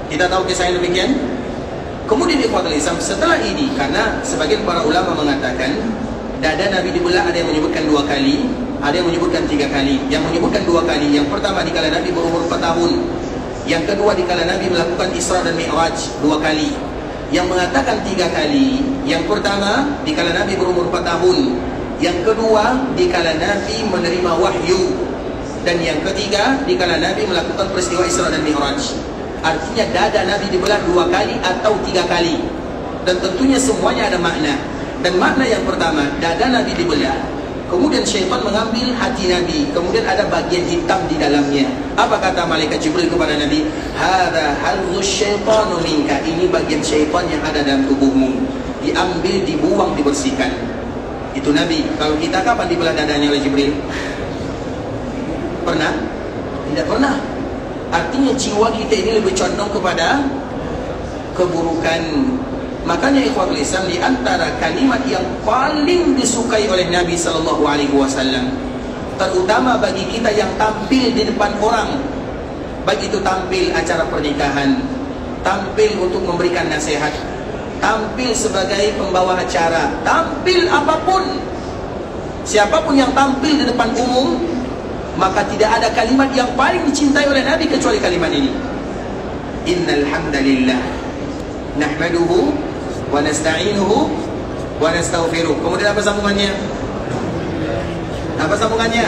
Kita tahu kisah yang demikian. Kemudian ikhwatul Islam, setelah ini, karena sebagian para ulama mengatakan dada Nabi dibelah, ada yang menyebutkan 2 kali, ada yang menyebutkan 3 kali. Yang menyebutkan 2 kali, yang pertama dikala Nabi berumur 4 tahun, yang kedua dikala Nabi melakukan Isra dan Mi'raj 2 kali. Yang mengatakan 3 kali, yang pertama dikala Nabi berumur 4 tahun, yang kedua dikala Nabi menerima wahyu, dan yang ketiga dikala Nabi melakukan peristiwa Isra dan Mi'raj. Artinya dada Nabi dibelah 2 kali atau 3 kali, dan tentunya semuanya ada makna. Dan makna yang pertama, dada Nabi dibelah, kemudian syaitan mengambil hati Nabi, kemudian ada bagian hitam di dalamnya. Apa kata malaikat Jibril kepada Nabi? Hadza halus syaitanu minka, ini bagian syaitan yang ada dalam tubuhmu, diambil, dibuang, dibersihkan. Itu Nabi. Kalau kita kapan dibelah dadanya oleh Jibril? Pernah? Tidak pernah. Artinya jiwa kita ini lebih condong kepada keburukan. Makanya ikhwatul Islam, di antara kalimat yang paling disukai oleh Nabi sallallahu alaihi wasallam, terutama bagi kita yang tampil di depan orang, baik itu tampil acara pernikahan, tampil untuk memberikan nasihat, tampil sebagai pembawa acara, tampil apapun, siapapun yang tampil di depan umum, maka tidak ada kalimat yang paling dicintai oleh Nabi kecuali kalimat ini. Innal hamdalillah nahmaduhu wa nasta'inuhu wa nastaghfiruh. Kemudian apa sambungannya? Apa sambungannya?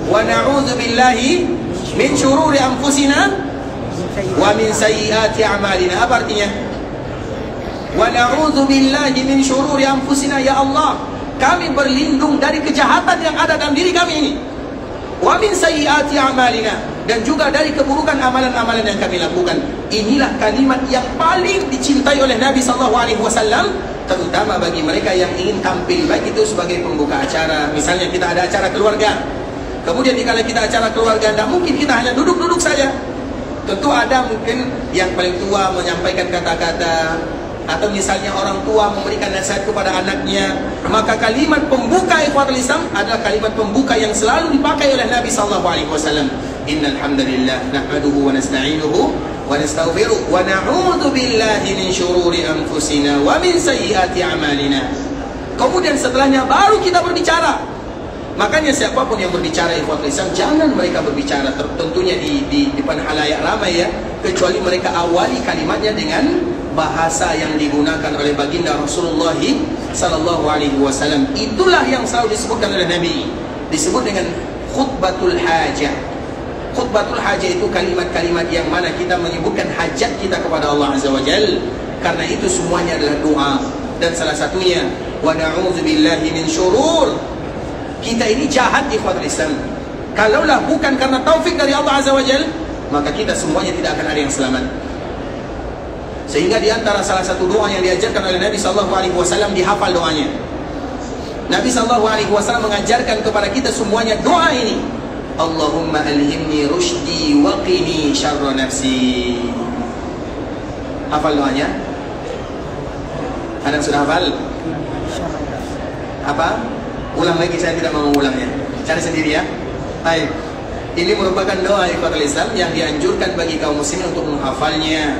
Wa na'udzu billahi min syururi anfusina wa min sayyiati a'malina. Apa artinya? Wa na'udzu billahi min syururi anfusina, ya Allah, kami berlindung dari kejahatan yang ada dalam diri kami ini. Wa min sayyiati a'malina, dan juga dari keburukan amalan-amalan yang kami lakukan. Inilah kalimat yang paling dicintai oleh Nabi SAW, terutama bagi mereka yang ingin tampil, baik itu sebagai pembuka acara. Misalnya kita ada acara keluarga, kemudian dikala kita acara keluarga, tidak mungkin kita hanya duduk-duduk saja. Tentu ada mungkin yang paling tua menyampaikan kata-kata, atau misalnya orang tua memberikan nasihat kepada anaknya. Maka kalimat pembuka ikhwatul Islam adalah kalimat pembuka yang selalu dipakai oleh Nabi SAW. Innal hamdalillah nahmaduhu wa nasta'inuhu wa nastaghfiruh wa na'udzu billahi min syururi anfusina wa min sayyiati a'malina. Kemudian setelahnya baru kita berbicara. Makanya siapapun yang berbicara ikhwatul Islam, jangan mereka berbicara tentunya di depan halayak ramai ya, kecuali mereka awali kalimatnya dengan bahasa yang digunakan oleh baginda Rasulullah SAW. Itulah yang selalu disebutkan oleh Nabi, disebut dengan khutbatul hajah. Khutbatul hajah itu kalimat-kalimat yang mana kita menyebutkan hajat kita kepada Allah Azza wa Jalla. Karena itu semuanya adalah doa. Dan salah satunya wa na'udzu billahi min syurur. Kita ini jahat di ikhwatul Islam. Kalaulah bukan karena taufik dari Allah Azza wa Jalla, maka kita semuanya tidak akan ada yang selamat. Sehingga di antara salah satu doa yang diajarkan oleh Nabi SAW, dihafal doanya. Nabi SAW mengajarkan kepada kita semuanya doa ini. Allahumma alhimni rushdi wa qini syarra nafsi. Hafal doanya? Ada yang sudah hafal? Apa? Ulang lagi, saya tidak mau mengulangnya. Cari sendiri ya. Baik. Ini merupakan doa ikhwatul Islam yang dianjurkan bagi kaum muslimin untuk menghafalnya.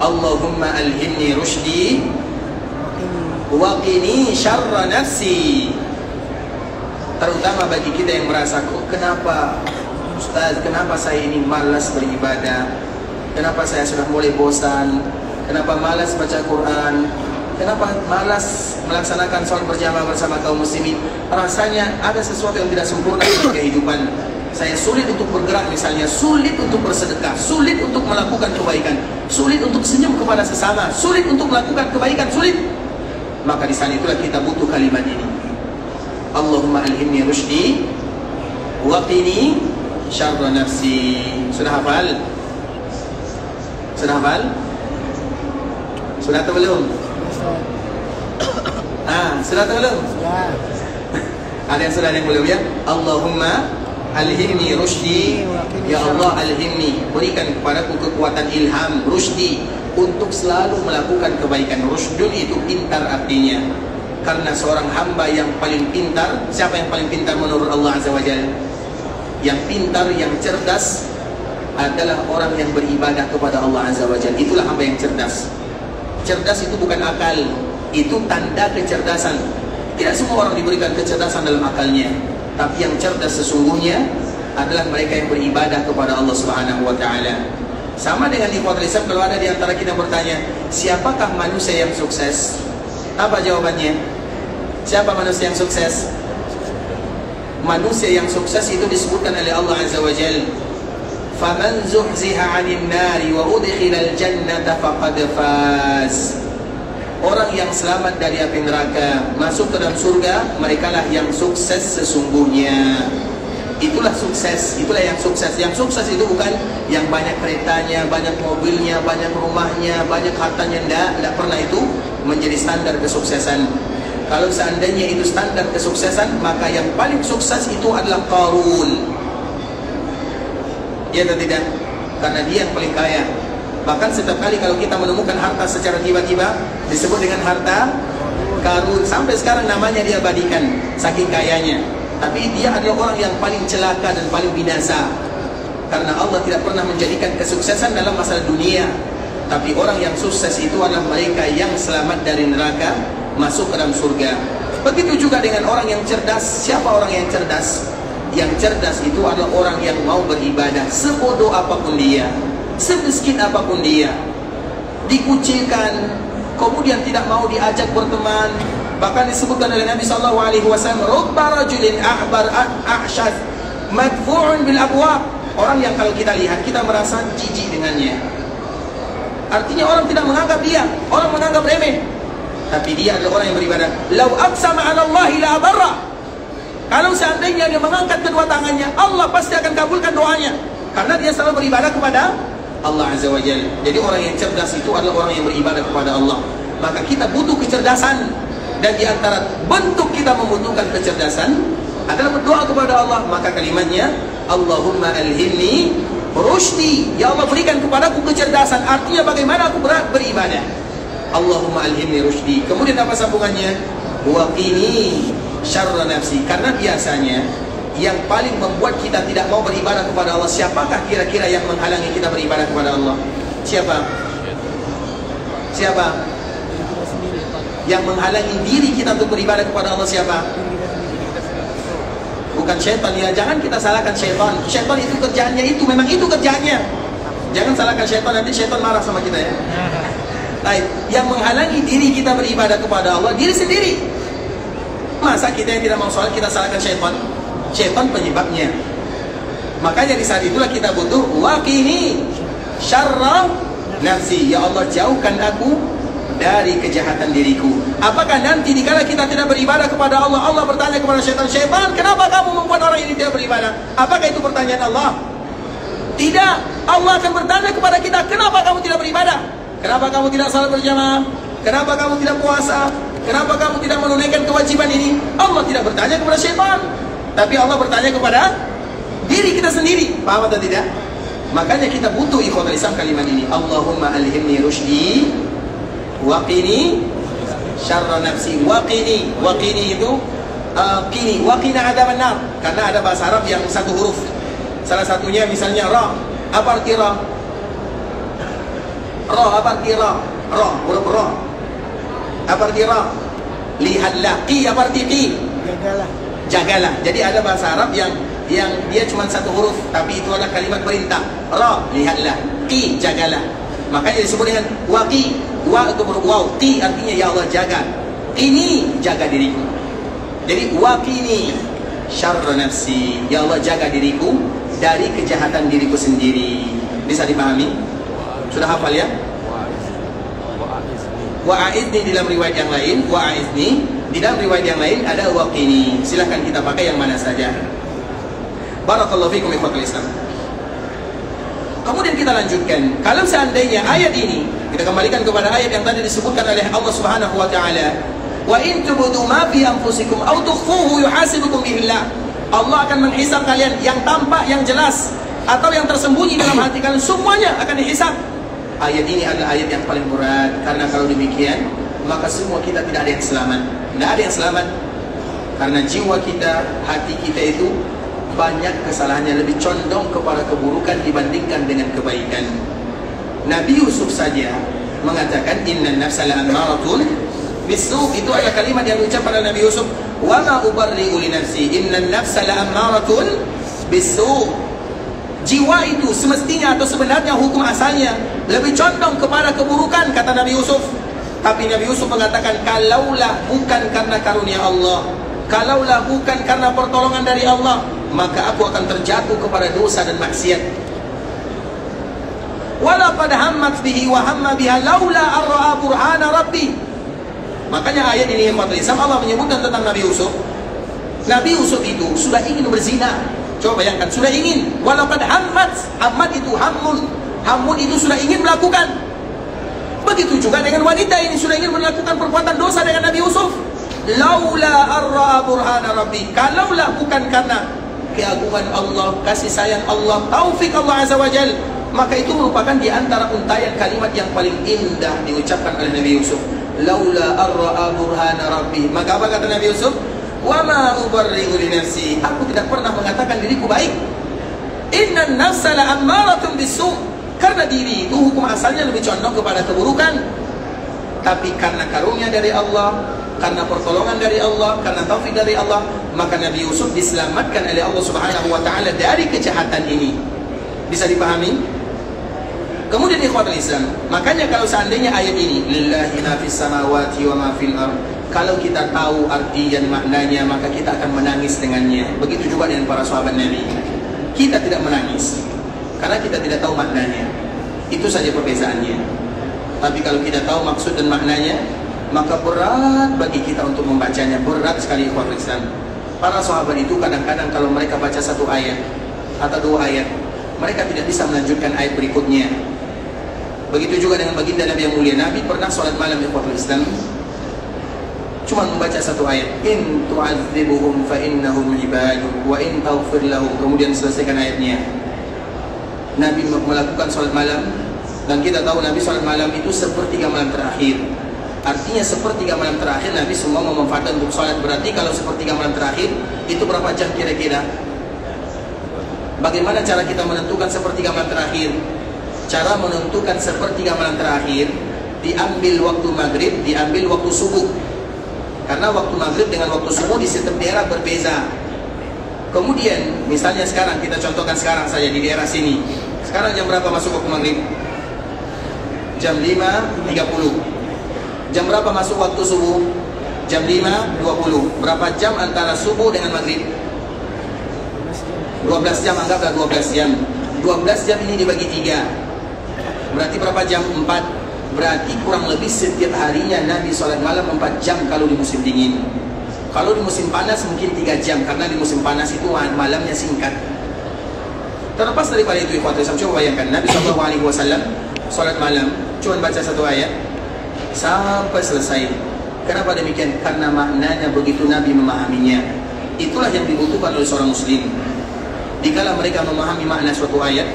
Allahumma alhimni rushdi wa qini syarra nafsi. Terutama bagi kita yang merasa, kok kenapa Ustaz, kenapa saya ini malas beribadah, kenapa saya sudah mulai bosan, kenapa malas baca Quran, kenapa malas melaksanakan sholat berjamaah bersama kaum muslimin. Rasanya ada sesuatu yang tidak sempurna di kehidupan. Saya sulit untuk bergerak misalnya, sulit untuk bersedekah, sulit untuk melakukan kebaikan, sulit untuk senyum kepada sesama, sulit untuk melakukan kebaikan, sulit. Maka di sana itulah kita butuh kalimat ini. Allahumma alhimni rushdi wa qini syarra nafsi. Sudah hafal? Sudah hafal? Sudah atau belum? Sudah atau belum? Ada yang sudah, ada yang belum ya? Allahumma alhimni rushdi, ya Allah alhimni, berikan kepadaku kekuatan ilham, rushdi, untuk selalu melakukan kebaikan. Rushdun itu pintar artinya. Karena seorang hamba yang paling pintar, siapa yang paling pintar menurut Allah Azza wa Jalla? Yang pintar, yang cerdas adalah orang yang beribadah kepada Allah Azza wa Jalla. Itulah hamba yang cerdas. Cerdas itu bukan akal, itu tanda kecerdasan. Tidak semua orang diberikan kecerdasan dalam akalnya, tapi yang cerdas sesungguhnya adalah mereka yang beribadah kepada Allah Subhanahu wa Ta'ala. Sama dengan ikhwatul Islam, kalau ada di antara kita bertanya, siapakah manusia yang sukses? Apa jawabannya? Siapa manusia yang sukses? Manusia yang sukses itu disebutkan oleh Allah Azza wa Jalla, faman zuhziha 'anil nari wa udkhilal jannata faqad faz. Orang yang selamat dari api neraka, masuk ke dalam surga, merekalah yang sukses sesungguhnya. Itulah sukses, itulah yang sukses. Yang sukses itu bukan yang banyak keretanya, banyak mobilnya, banyak rumahnya, banyak hartanya. Tidak pernah itu menjadi standar kesuksesan. Kalau seandainya itu standar kesuksesan, maka yang paling sukses itu adalah Qarun. Ya atau tidak? Karena dia yang paling kaya. Bahkan setiap kali kalau kita menemukan harta secara tiba-tiba, disebut dengan harta Qarun. Sampai sekarang namanya diabadikan, saking kayanya. Tapi dia adalah orang yang paling celaka dan paling binasa. Karena Allah tidak pernah menjadikan kesuksesan dalam masalah dunia. Tapi orang yang sukses itu adalah mereka yang selamat dari neraka, masuk ke dalam surga. Begitu juga dengan orang yang cerdas. Siapa orang yang cerdas? Yang cerdas itu adalah orang yang mau beribadah, sebodoh apapun dia, semiskin apapun dia. dikucilkan, kemudian tidak mau diajak berteman. Bahkan disebutkan oleh Nabi SAW, rubba rajulin ahbar a'shad madfu'un bil abwab. Orang yang kalau kita lihat kita merasa jijik dengannya. Artinya orang tidak menganggap dia, orang menganggap remeh. Tapi dia adalah orang yang beribadah. Lau aqsama 'ala Allahi la abarra. Kalau seandainya dia mengangkat kedua tangannya, Allah pasti akan kabulkan doanya. Karena dia selalu beribadah kepada Allah Azza wa Jalla. Jadi orang yang cerdas itu adalah orang yang beribadah kepada Allah. Maka kita butuh kecerdasan. Dan di antara bentuk kita membutuhkan kecerdasan adalah berdoa kepada Allah. Maka kalimatnya, Allahumma alhimni rushdi. Ya Allah, berikan kepadaku kecerdasan. Artinya bagaimana aku beribadah. Allahumma alhimni rushdi. Kemudian apa sambungannya? Waqini syarra nafsi. Karena biasanya yang paling membuat kita tidak mau beribadah kepada Allah, siapakah kira-kira yang menghalangi kita beribadah kepada Allah? Siapa? Siapa? Yang menghalangi diri kita untuk beribadah kepada Allah siapa? Bukan syaitan ya. Jangan kita salahkan syaitan. Syaitan itu kerjaannya itu, memang itu kerjaannya. Jangan salahkan syaitan, nanti syaitan marah sama kita ya. Baik, yang menghalangi diri kita beribadah kepada Allah diri sendiri. Masa kita yang tidak mau sholat kita salahkan syaitan? Syaitan penyebabnya. Makanya di saat itulah kita butuh waqini syarra nafsi. Ya Allah, jauhkan aku dari kejahatan diriku. Apakah nanti dikala kita tidak beribadah kepada Allah, Allah bertanya kepada syaitan, syaitan, kenapa kamu membuat orang ini tidak beribadah? Apakah itu pertanyaan Allah? Tidak. Allah akan bertanya kepada kita, kenapa kamu tidak beribadah? Kenapa kamu tidak salat berjamaah? Kenapa kamu tidak puasa? Kenapa kamu tidak menunaikan kewajiban ini? Allah tidak bertanya kepada syaitan, tapi Allah bertanya kepada diri kita sendiri. Paham atau tidak? Makanya kita butuh ikhwatul Islam kalimat ini. Allahumma alhimni rushdi waqini syarra nafsi. Waqini, waqini itu qini, waqina adaban nar. Karena ada bahasa Arab yang satu huruf. Salah satunya misalnya ra. Apa arti ra? Ra, apa arti ra? Ra, huruf ra. Apa arti ra? Lihatlah. Qi, apa arti qi? Jagalah. Jagalah. Jadi ada bahasa Arab yang dia cuma satu huruf, tapi itu adalah kalimat perintah. Ra, lihatlah. Qi, jagalah. Makanya disebut dengan waqi. Wa itu huruf waw. Qi artinya ya Allah jaga. Qini, jaga diriku. Jadi waqini syarra nafsi. Ya Allah, jaga diriku dari kejahatan diriku sendiri. Bisa dipahami? Sudah hafal ya? Wa'aidni dalam riwayat yang lain, wa'aidni di dalam riwayat yang lain ada waqini. Silahkan kita pakai yang mana saja. Barakallahu fikum ikhwatul Islam. Kemudian kita lanjutkan. Kalau seandainya ayat ini kita kembalikan kepada ayat yang tadi disebutkan oleh Allah Subhanahu wa taala, wa in tubdu ma fi anfusikum aw tukhfuhu yuhasibukum billah. Allah akan menghisab kalian yang tampak, yang jelas, atau yang tersembunyi dalam hati kalian, semuanya akan dihisab. Ayat ini adalah ayat yang paling berat. Karena kalau demikian, maka semua kita tidak ada yang selamat. Tidak ada yang selamat. Karena jiwa kita, hati kita itu banyak kesalahannya, lebih condong kepada keburukan dibandingkan dengan kebaikan. Nabi Yusuf saja mengatakan innan nafsa la'ammaratun bisu. Itu adalah kalimat yang diucapkan oleh Nabi Yusuf. Wa ma ubarri'u li nafsi innan nafsa la'ammaratun bisu. Jiwa itu semestinya atau sebenarnya hukum asalnya lebih condong kepada keburukan, kata Nabi Yusuf. Tapi Nabi Yusuf mengatakan, kalaulah bukan karena karunia Allah, kalaulah bukan karena pertolongan dari Allah, maka aku akan terjatuh kepada dosa dan maksiat. Walaqad hammat bihi wa hamma biha laula ar-ra'a burhana rabbi. Makanya ayat ini yang Allah menyebutkan tentang Nabi Yusuf. Nabi Yusuf itu sudah ingin berzina. Coba bayangkan, sudah ingin. Walaqad hammat, hammat itu hammun. Hammun itu sudah ingin melakukan. Begitu juga dengan wanita ini, sudah ingin melakukan perbuatan dosa dengan Nabi Yusuf. Laula ar-ra'a burhana rabbi. Kalaulah bukan karena keagungan Allah, kasih sayang Allah, taufik Allah Azza wa Jalla, maka itu merupakan di antara untayan kalimat yang paling indah diucapkan oleh Nabi Yusuf. Laula ar-ra'a burhana rabbi. Maka apa kata Nabi Yusuf? Wa ma ubarri'u li nafsi. Aku tidak pernah mengatakan diriku baik. Innan nafsa la'ammaratun bisu. Karena diri itu hukum asalnya lebih condong kepada keburukan. Tapi karena karunia dari Allah, karena pertolongan dari Allah, karena taufik dari Allah, maka Nabi Yusuf diselamatkan oleh Allah Subhanahu wa taala dari kejahatan ini. Bisa dipahami? Kemudian ikhwatul Islam, makanya kalau seandainya ayat ini lillahi ma fis samawati wa ma fil ard, kalau kita tahu arti dan maknanya, maka kita akan menangis dengannya. Begitu juga dengan para sahabat Nabi. Kita tidak menangis karena kita tidak tahu maknanya. Itu saja perbezaannya. Tapi kalau kita tahu maksud dan maknanya, maka berat bagi kita untuk membacanya. Berat sekali ikhwatul Islam. Para sahabat itu kadang-kadang kalau mereka baca satu ayat atau 2 ayat, mereka tidak bisa melanjutkan ayat berikutnya. Begitu juga dengan baginda Nabi yang mulia. Nabi pernah sholat malam ikhwatul Islam, cuma membaca satu ayat, in tu'adzibuhum fa innahum ibaduk wa in taghfir lahum, kemudian selesaikan ayatnya. Nabi melakukan sholat malam, dan kita tahu Nabi sholat malam itu sepertiga malam terakhir. Artinya sepertiga malam terakhir Nabi semua memanfaatkan untuk sholat. Berarti kalau sepertiga malam terakhir itu berapa jam kira-kira? Bagaimana cara kita menentukan sepertiga malam terakhir? Cara menentukan sepertiga malam terakhir, diambil waktu maghrib, diambil waktu subuh. Karena waktu maghrib dengan waktu subuh di setiap daerah berbeza. Kemudian misalnya sekarang, kita contohkan sekarang saja di daerah sini. Sekarang jam berapa masuk waktu maghrib? Jam 5.30. Jam berapa masuk waktu subuh? Jam 5.20. Berapa jam antara subuh dengan maghrib? 12 jam, anggaplah 12 jam. 12 jam ini dibagi 3. Berarti berapa jam? 4. Berarti kurang lebih setiap harinya Nabi sholat malam 4 jam kalau di musim dingin. Kalau di musim panas mungkin 3 jam, karena di musim panas itu malamnya singkat. Terlepas daripada itu ikhwatul Islam, coba bayangkan Nabi SAW sholat malam cuma baca satu ayat sampai selesai. Kenapa demikian? Karena maknanya begitu Nabi memahaminya. Itulah yang dibutuhkan oleh seorang muslim. Dikala mereka memahami makna suatu ayat,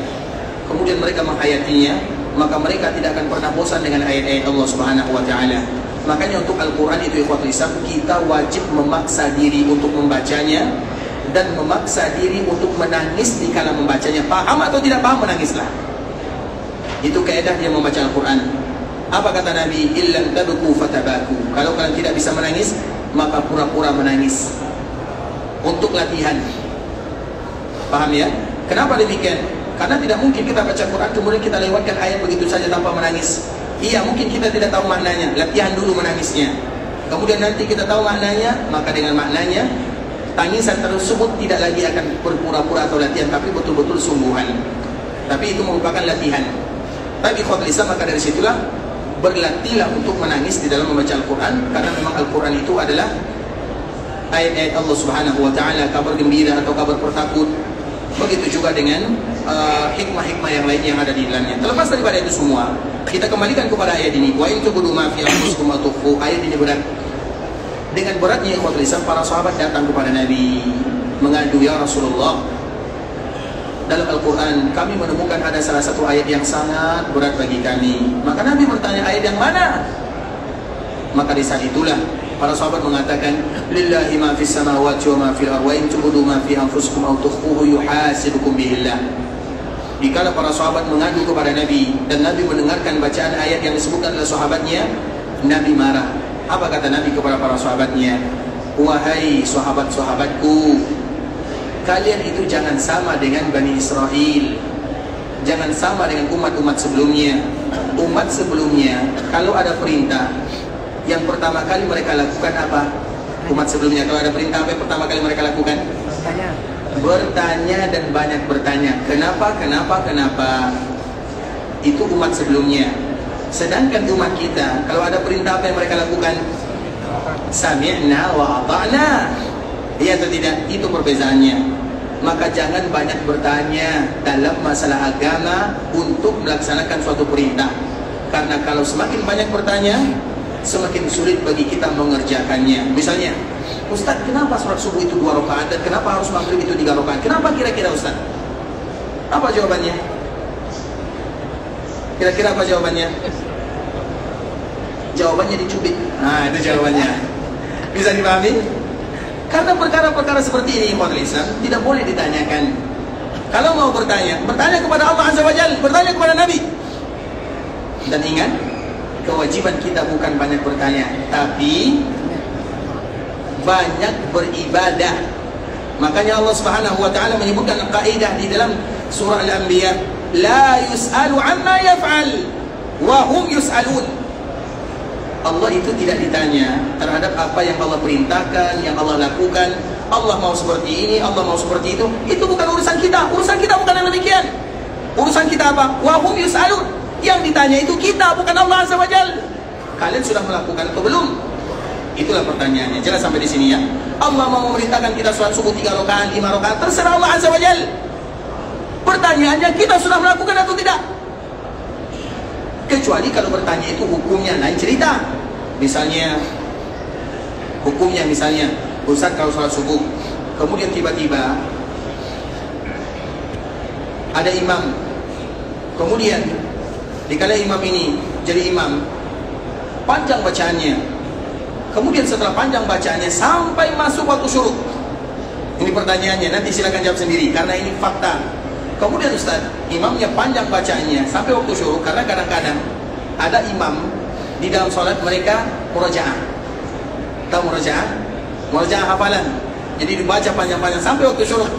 kemudian mereka menghayatinya, maka mereka tidak akan pernah bosan dengan ayat-ayat Allah Subhanahu wa Ta'ala. Makanya untuk Al-Quran itu ikhwatul Islam, kita wajib memaksa diri untuk membacanya dan memaksa diri untuk menangis dikala membacanya. Paham atau tidak paham, menangislah. Itu kaidah dia membaca Al-Quran. Apa kata Nabi? Illam tabku fatabaku. Kalau kalian tidak bisa menangis, maka pura-pura menangis. Untuk latihan. Paham ya? Kenapa demikian? Karena tidak mungkin kita baca Quran kemudian kita lewatkan ayat begitu saja tanpa menangis. Iya, mungkin kita tidak tahu maknanya. Latihan dulu menangisnya. Kemudian nanti kita tahu maknanya, maka dengan maknanya tangisan tersebut tidak lagi akan berpura-pura atau latihan, tapi betul-betul sungguhan. Tapi itu merupakan latihan. Tapi ikhwatul Islam, maka dari situlah berlatihlah untuk menangis di dalam membaca Al-Quran. Karena memang Al-Quran itu adalah ayat-ayat Allah Subhanahu wa Ta'ala, kabar gembira atau kabar pertakut. Begitu juga dengan hikmah-hikmah yang lain yang ada di dalamnya. Terlepas daripada itu semua, kita kembalikan kepada ayat ini. Wa in tubdu ma fi anfusikum aw tukhfu. Ayat ini berat. Dengan beratnya ikhwatul Islam, para sahabat datang kepada Nabi mengadu, ya Rasulullah, dalam Al-Quran kami menemukan ada salah satu ayat yang sangat berat bagi kami. Maka Nabi bertanya, ayat yang mana? Maka di saat itulah para sahabat mengatakan, lillahi ma fis samawati wa ma fil ardi wa in tubdu ma fi anfusikum aw tukhfuhu yuhasibukum bihillah. Dikala para sahabat mengadu kepada Nabi dan Nabi mendengarkan bacaan ayat yang disebutkan oleh sahabatnya, Nabi marah. Apa kata Nabi kepada para sahabatnya? Wahai sahabat-sahabatku, kalian itu jangan sama dengan Bani Israel, jangan sama dengan umat-umat sebelumnya. Umat sebelumnya kalau ada perintah, yang pertama kali mereka lakukan apa? Umat sebelumnya kalau ada perintah, apa yang pertama kali mereka lakukan? Bertanya dan banyak bertanya. Kenapa? Itu umat sebelumnya. Sedangkan umat kita, kalau ada perintah, apa yang mereka lakukan? Sami'na wa ata'na. Iya atau tidak? Itu perbezaannya. Maka jangan banyak bertanya dalam masalah agama untuk melaksanakan suatu perintah. Karena kalau semakin banyak bertanya, semakin sulit bagi kita mengerjakannya. Misalnya, Ustaz, kenapa sholat subuh itu 2 rakaat dan kenapa harus maghrib itu 3 rakaat? Kenapa kira-kira Ustaz? Apa jawabannya? Kira-kira apa jawabannya? Jawabannya dicubit. Nah, itu jawabannya. Bisa dipahami? Karena perkara-perkara seperti ini, ikhwatul Islam, tidak boleh ditanyakan. Kalau mau bertanya, bertanya kepada Allah Azza wa Jalla, bertanya kepada Nabi. Dan ingat, kewajiban kita bukan banyak bertanya, tapi banyak beribadah. Makanya Allah Subhanahu wa Ta'ala menyebutkan kaidah di dalam surah Al-Anbiya, la yus'alu amma yaf'al wa hum yus'alun. Allah itu tidak ditanya terhadap apa yang Allah perintahkan, yang Allah lakukan. Allah mau seperti ini, Allah mau seperti itu. Itu bukan urusan kita. Urusan kita bukan yang demikian. Urusan kita apa? Wa hum yus'alun. Yang ditanya itu kita, bukan Allah Azza wa Jalla. Kalian sudah melakukan atau belum? Itulah pertanyaannya. Jelas sampai di sini ya. Allah mau memerintahkan kita sholat subuh 3 rakaat, 5 rakaat, terserah Allah Azza wa Jalla. Pertanyaannya, kita sudah melakukan atau tidak? Kecuali kalau bertanya itu hukumnya lain cerita. Misalnya hukumnya Ustaz kalau sholat subuh, kemudian tiba-tiba ada imam, kemudian dikala imam ini jadi imam, panjang bacaannya, kemudian setelah panjang bacaannya sampai masuk waktu syuruk. Ini pertanyaannya, nanti silakan jawab sendiri karena ini fakta. Kemudian Ustaz, imamnya panjang bacaannya sampai waktu syuruk, karena kadang-kadang ada imam di dalam sholat mereka murajaah. Tahu murajaah? Murajaah hafalan. Jadi dibaca panjang-panjang sampai waktu syuruk.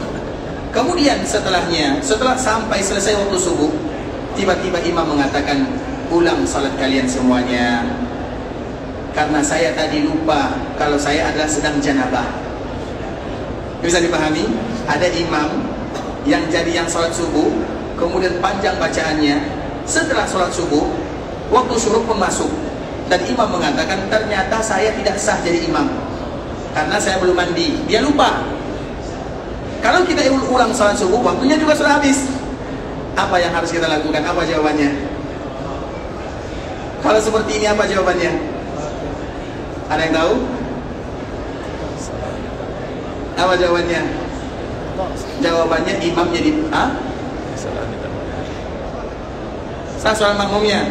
Kemudian setelah sampai selesai waktu subuh, tiba-tiba imam mengatakan, ulang salat kalian semuanya, karena saya tadi lupa kalau saya adalah sedang janabah. Bisa dipahami? Ada imam yang salat subuh, kemudian panjang bacaannya. Setelah salat subuh, waktu syuruk pun masuk, dan imam mengatakan, ternyata saya tidak sah jadi imam karena saya belum mandi. Dia lupa. Kalau kita ulang salat subuh, waktunya juga sudah habis. Apa yang harus kita lakukan? Apa jawabannya? Kalau seperti ini apa jawabannya? Ada yang tahu? Apa jawabannya? Jawabannya imam jadi sah soal makmumnya.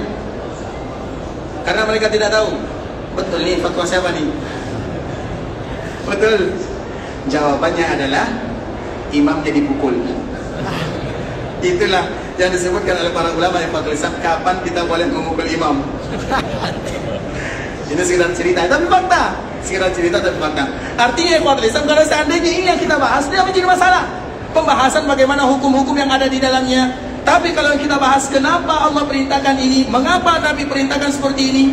Karena mereka tidak tahu. Betul nih, fatwa siapa nih? Betul. Jawabannya adalah imam jadi pukul. Itulah yang disebutkan oleh para ulama yang fatwa Islam, kapan kita boleh memukul imam. Ini sekedar cerita, tapi fakta. Sekedar cerita tapi fakta. Artinya fatwa Islam, kalau seandainya ini yang kita bahas, dia menjadi masalah. Pembahasan bagaimana hukum-hukum yang ada di dalamnya. Tapi kalau kita bahas kenapa Allah perintahkan ini, mengapa Nabi perintahkan seperti ini,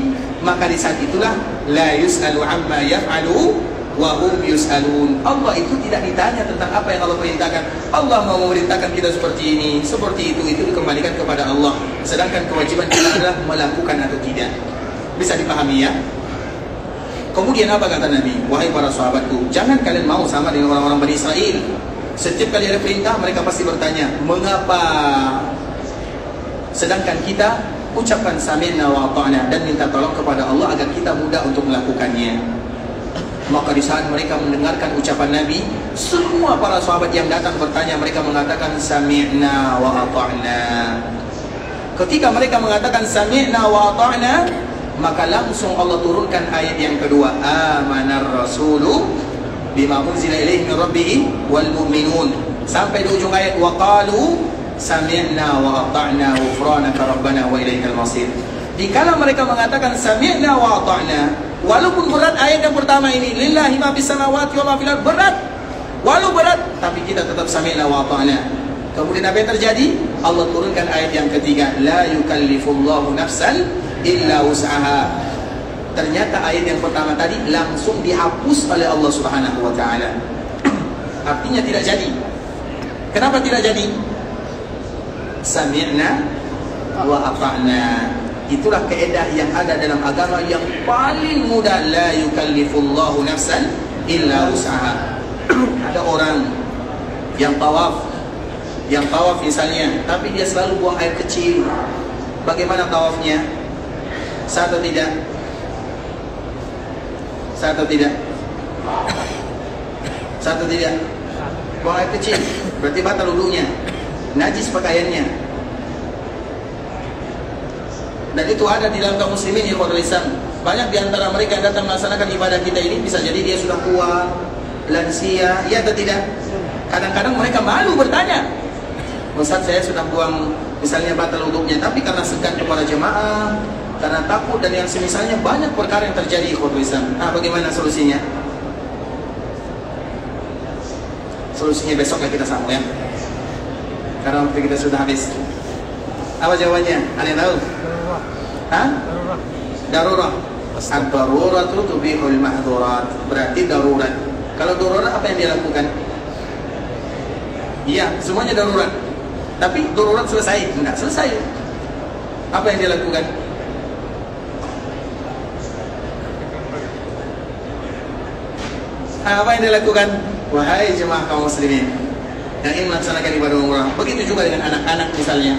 maka di saat itulah la yus'alu amma yaf'alu wa hum yus'alun. Allah itu tidak ditanya tentang apa yang Allah perintahkan. Allah mau memerintahkan kita seperti ini, seperti itu dikembalikan kepada Allah. Sedangkan kewajiban kita adalah melakukan atau tidak. Bisa dipahami ya? Kemudian apa kata Nabi? Wahai para sahabatku, jangan kalian mau sama dengan orang-orang Bani Israel. Setiap kali ada perintah, mereka pasti bertanya, mengapa? Sedangkan kita ucapkan sami'na wa ata'na dan minta tolong kepada Allah agar kita mudah untuk melakukannya. Maka di saat mereka mendengarkan ucapan Nabi, semua para sahabat yang datang bertanya, mereka mengatakan sami'na wa ata'na. Ketika mereka mengatakan sami'na wa ata'na, maka langsung Allah turunkan ayat yang kedua, amanar rasulu bima unzila ilaihi min rabbih wal mu'minun, sampai di ujung ayat wa qalu sami'na wa ata'na ghufranaka rabbana wa ilaikal masir. Dikala mereka mengatakan sami'na wa ata'na, walaupun berat ayat yang pertama ini, lillahi ma fis samawati wa ma fil ardh, berat, walau berat, tapi kita tetap sami'na wa ata'na. Kemudian apa yang terjadi? Allah turunkan ayat yang ketiga, la yukallifullahu nafsan illa wus'aha. Ternyata ayat yang pertama tadi langsung dihapus oleh Allah Subhanahu wa taala. Artinya tidak jadi. Kenapa tidak jadi? Sami'na wa ata'na. Itulah kaidah yang ada dalam agama yang paling mudah, la yukallifullahu nafsan illa wus'aha. Ada orang yang tawaf misalnya, tapi dia selalu buang air kecil. Bagaimana tawafnya? Sah atau tidak? Sah atau tidak? Sah atau tidak? Buang air kecil, berarti batal wudunya, najis pakaiannya. Dan itu ada di dalam kaum muslimin yang Islam. Banyak di antara mereka yang datang melaksanakan ibadah kita ini, bisa jadi dia sudah tua, lansia, ya atau tidak? Kadang-kadang mereka malu bertanya, Ustaz, saya sudah buang misalnya batal wudunya, tapi karena segan kepada jemaah, karena takut dan yang semisalnya, banyak perkara yang terjadi ikhwatul Islam. Nah, bagaimana solusinya? Solusinya besoknya kita sambung ya, karena waktu kita sudah habis. Apa jawabannya? Ada yang tahu? Hah? Darurat. Ad-daruratu tubihul mahdhurat. Berarti darurat. Kalau darurat apa yang dia lakukan? Iya, semuanya darurat. Tapi darurat selesai? Enggak selesai. Apa yang dia lakukan? Apa yang dia lakukan? Wahai jemaah kaum muslimin yang ingin melaksanakan ibadah umrah, begitu juga dengan anak-anak misalnya,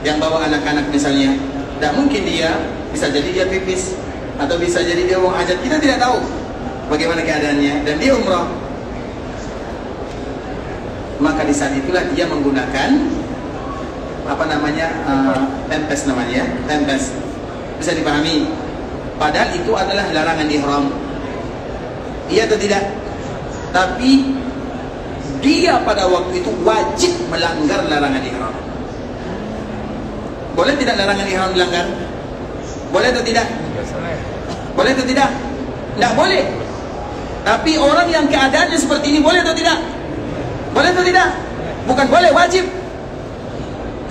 yang bawa anak-anak misalnya, tidak mungkin dia, bisa jadi dia pipis atau bisa jadi dia buang hajat, kita tidak tahu bagaimana keadaannya, dan dia umrah. Maka di saat itulah dia menggunakan apa namanya, pempes namanya, pempes. Bisa dipahami. Padahal itu adalah larangan ihram. Iya atau tidak? Tapi dia pada waktu itu wajib melanggar larangan ihram. Boleh tidak larangan ihram dilanggar? Boleh atau tidak? Boleh atau tidak? Tidak boleh. Tapi orang yang keadaannya seperti ini boleh atau tidak? Boleh atau tidak? Bukan boleh, wajib.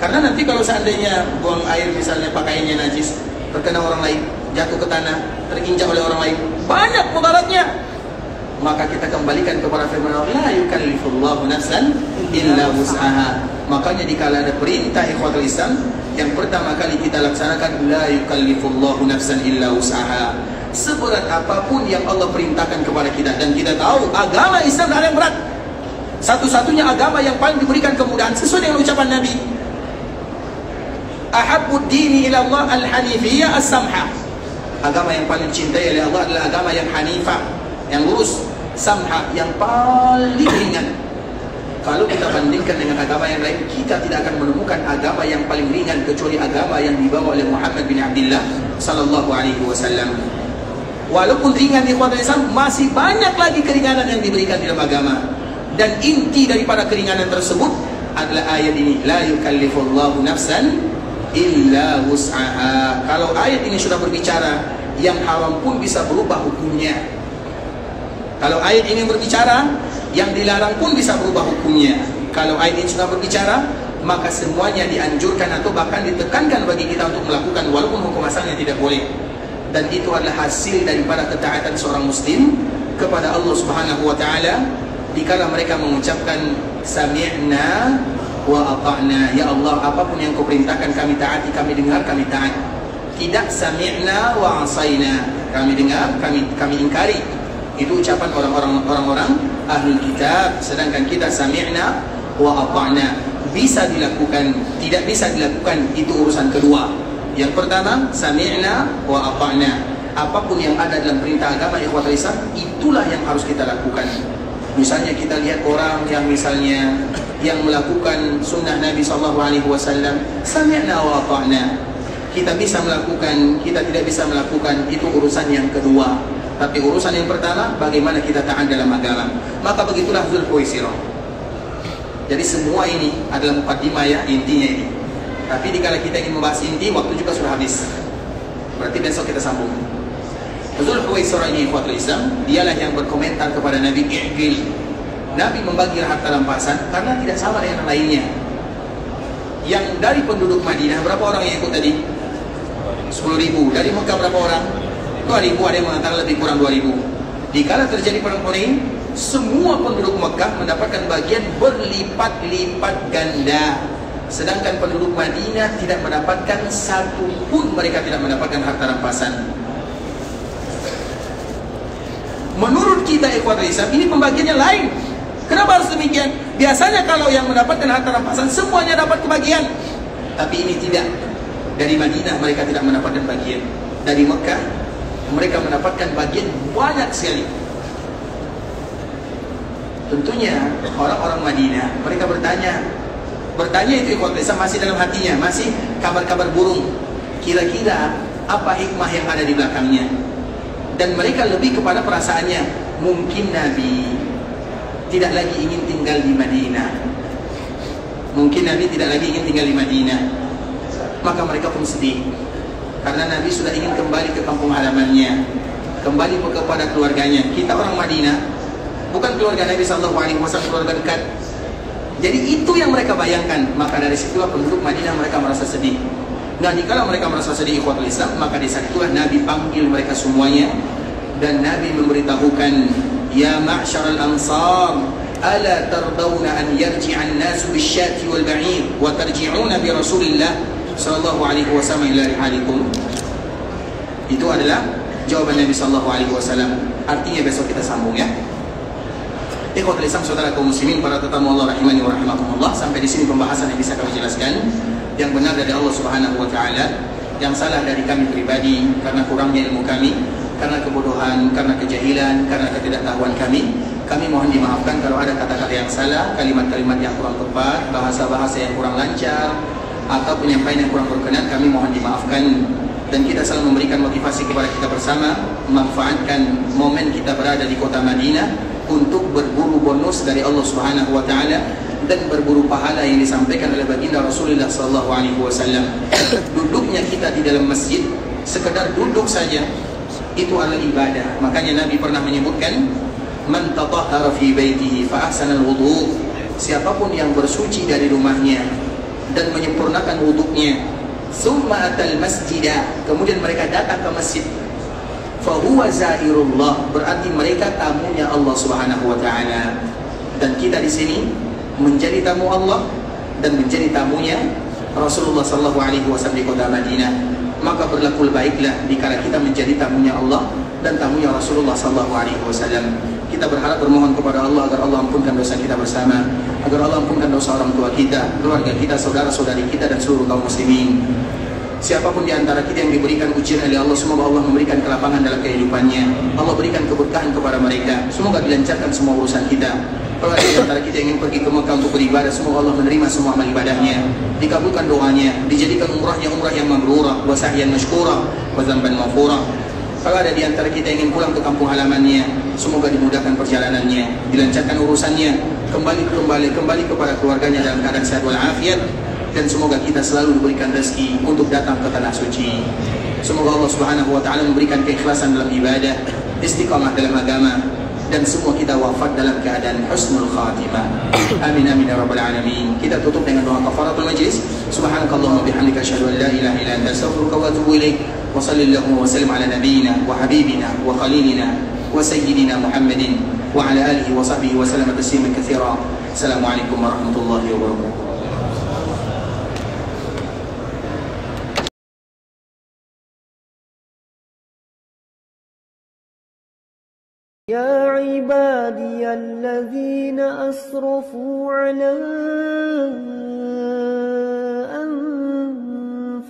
Karena nanti kalau seandainya buang air misalnya pakaiannya najis, terkena orang lain, jatuh ke tanah, terinjak oleh orang lain, banyak mudaratnya. Maka kita kembalikan kepada firman Allah, la yukallifullahu nafsan illa wus'aha. Makanya dikala ada perintah ikhwatul Islam, yang pertama kali kita laksanakan, la yukallifullahu nafsan illa wus'aha. Seberat apapun yang Allah perintahkan kepada kita, dan kita tahu agama Islam ada yang berat. Satu-satunya agama yang paling diberikan kemudahan sesuai dengan ucapan Nabi, ahabbud dini ila Allah al-hanifiyah as-samha. Agama yang paling cintai oleh Allah adalah agama yang hanifah, yang lurus, samha, yang paling ringan. Kalau kita bandingkan dengan agama yang lain, kita tidak akan menemukan agama yang paling ringan kecuali agama yang dibawa oleh Muhammad bin Abdullah sallallahu alaihi wasallam. Walaupun ringan di ikhwatul Islam, masih banyak lagi keringanan yang diberikan dalam agama. Dan inti daripada keringanan tersebut adalah ayat ini, la yukallifullahu nafsan illa wus'aha. Kalau ayat ini sudah berbicara, yang haram pun bisa berubah hukumnya. Kalau ayat ini berbicara, yang dilarang pun bisa berubah hukumnya. Kalau ayat ini sudah berbicara, maka semuanya dianjurkan atau bahkan ditekankan bagi kita untuk melakukan, walaupun hukum asalnya tidak boleh. Dan itu adalah hasil daripada ketaatan seorang muslim kepada Allah Subhanahu wa taala dikala mereka mengucapkan sami'na wa ata'na. Ya Allah, apapun yang kau perintahkan kami taati, kami dengar, kami taat. Tidak sami'na wa asaina, kami dengar, kami ingkari. Itu ucapan orang-orang ahlul kitab. Sedangkan kita sami'na wa ata'na, bisa dilakukan, tidak bisa dilakukan, itu urusan kedua. Yang pertama, sami'na wa ata'na. Apapun yang ada dalam perintah agama ikhwatul Islam, itulah yang harus kita lakukan. Misalnya kita lihat orang yang misalnya yang melakukan sunnah Nabi SAW, sami'na wa ata'na. Kita bisa melakukan, kita tidak bisa melakukan, itu urusan yang kedua. Tapi urusan yang pertama, bagaimana kita taat dalam agama. Maka begitulah Dzulhuwaisirah. Jadi semua ini adalah mukaddimah, ya, intinya ini. Tapi dikala kita ingin membahas inti, waktu juga sudah habis. Berarti besok kita sambung. Dzulhuwaisirah ini ikhwatul Islam, dialah yang berkomentar kepada Nabi, i'dil. Nabi membagi harta rampasan karena tidak sama dengan yang lainnya. Yang dari penduduk Madinah, berapa orang yang ikut tadi? 10.000. Dari Mekah berapa orang? 2.000, ada yang mengatakan lebih kurang 2.000. Dikala terjadi perang Hunain, semua penduduk Mekah mendapatkan bagian berlipat-lipat ganda. Sedangkan penduduk Madinah tidak mendapatkan satu pun, mereka tidak mendapatkan harta rampasan. Menurut kita ikhwatul Islam, ini pembagiannya lain. Kenapa harus demikian? Biasanya kalau yang mendapatkan harta rampasan semuanya dapat kebagian. Tapi ini tidak. Dari Madinah mereka tidak mendapatkan bagian. Dari Mekah mereka mendapatkan bagian banyak sekali. Tentunya orang-orang Madinah, mereka bertanya itu ikhwatul Islam masih dalam hatinya, masih kabar-kabar burung. Kira-kira apa hikmah yang ada di belakangnya? Dan mereka lebih kepada perasaannya, mungkin Nabi tidak lagi ingin tinggal di Madinah. Mungkin Nabi tidak lagi ingin tinggal di Madinah. Maka mereka pun sedih, karena Nabi sudah ingin kembali ke kampung halamannya, kembali kepada keluarganya. Kita orang Madinah, bukan keluarga Nabi SAW, keluarga dekat. Jadi itu yang mereka bayangkan. Maka dari situlah penduduk Madinah mereka merasa sedih. Nah, jika mereka merasa sedih ikhwatul Islam, maka di saat itulah Nabi panggil mereka semuanya dan Nabi memberitahukan, ya ma'syaral ansar, ala tardawna an yarji'an nasu bisyati wal ba'ir wa tarji'una bi Rasulillah sallallahu alaihi wasallam ila rihalikum. Itu adalah jawaban Nabi sallallahu alaihi wasallam. Artinya besok kita sambung ya. Ikhwatul Islam, saudara kaum muslimin, para tetamu Allah rahimani wa rahimakumullah, sampai di sini pembahasan yang bisa kami jelaskan. Yang benar dari Allah Subhanahu wa taala, yang salah dari kami pribadi karena kurangnya ilmu kami, karena kebodohan, karena kejahilan, karena ketidaktahuan kami. Kami mohon dimaafkan kalau ada kata-kata yang salah, kalimat-kalimat yang kurang tepat, bahasa-bahasa yang kurang lancar, atau penyampaian yang kurang berkenan. Kami mohon dimaafkan. Dan kita selalu memberikan motivasi kepada kita bersama, memanfaatkan momen kita berada di kota Madinah untuk berburu bonus dari Allah Subhanahu wa taala dan berburu pahala yang disampaikan oleh baginda Rasulullah sallallahu alaihi wasallam. Duduknya kita di dalam masjid, sekedar duduk saja, itu adalah ibadah. Makanya Nabi pernah menyebutkan, man tatahhara fi baitihi fa ahsana al-wudu'. Siapapun yang bersuci dari rumahnya dan menyempurnakan wuduknya, summa atal masjidah, kemudian mereka datang ke masjid, fahuwa zairullah, berarti mereka tamunya Allah Subhanahu wa taala. Dan kita di sini menjadi tamu Allah dan menjadi tamunya Rasulullah sallallahu alaihi wasallam di kota Madinah. Maka berlaku baiklah dikala kita menjadi tamunya Allah dan tamunya Rasulullah sallallahu alaihi wasallam. Kita berharap bermohon kepada Allah agar Allah ampunkan dosa kita bersama, agar Allah ampunkan dosa orang tua kita, keluarga kita, saudara-saudari kita, dan seluruh kaum muslimin. Siapapun di antara kita yang diberikan ujian oleh Allah, semoga Allah memberikan kelapangan dalam kehidupannya. Allah berikan keberkahan kepada mereka. Semoga dilancarkan semua urusan kita. Kalau ada di antara kita yang ingin pergi ke Mekah untuk beribadah, semoga Allah menerima semua amal ibadahnya, dikabulkan doanya, dijadikan umrahnya umrah yang mabrurah, wa sa'yan mashkurah, wa dzamban maghfurah. Kalau ada di antara kita yang ingin pulang ke kampung halamannya, semoga dimudahkan perjalanannya, dilancarkan urusannya, kembali kepada keluarganya dalam keadaan sehat walafiat. Dan semoga kita selalu diberikan rezeki untuk datang ke tanah suci. Semoga Allah Subhanahu wa taala memberikan keikhlasan dalam ibadah, istiqamah dalam agama, dan semua kita wafat dalam keadaan husnul khatimah. Amin amin ya rabbal alamin. Kita tutup dengan doa kafaratul majlis. Subhanakallahumma bihamdika asyhadu an la ilaha illa anta astaghfiruka wa atubu ilaik. Wa sallallahu wa sallim ala nabiyyina wa habibina wa khalilina wa sayyidina Muhammadin wa ala alihi wa sahbihi wa sallama tasliman katsira. Assalamualaikum warahmatullahi wabarakatuh. يا عبادي الذين أسرفوا على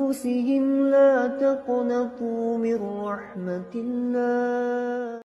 أنفسهم لا تقنطوا من رحمة الله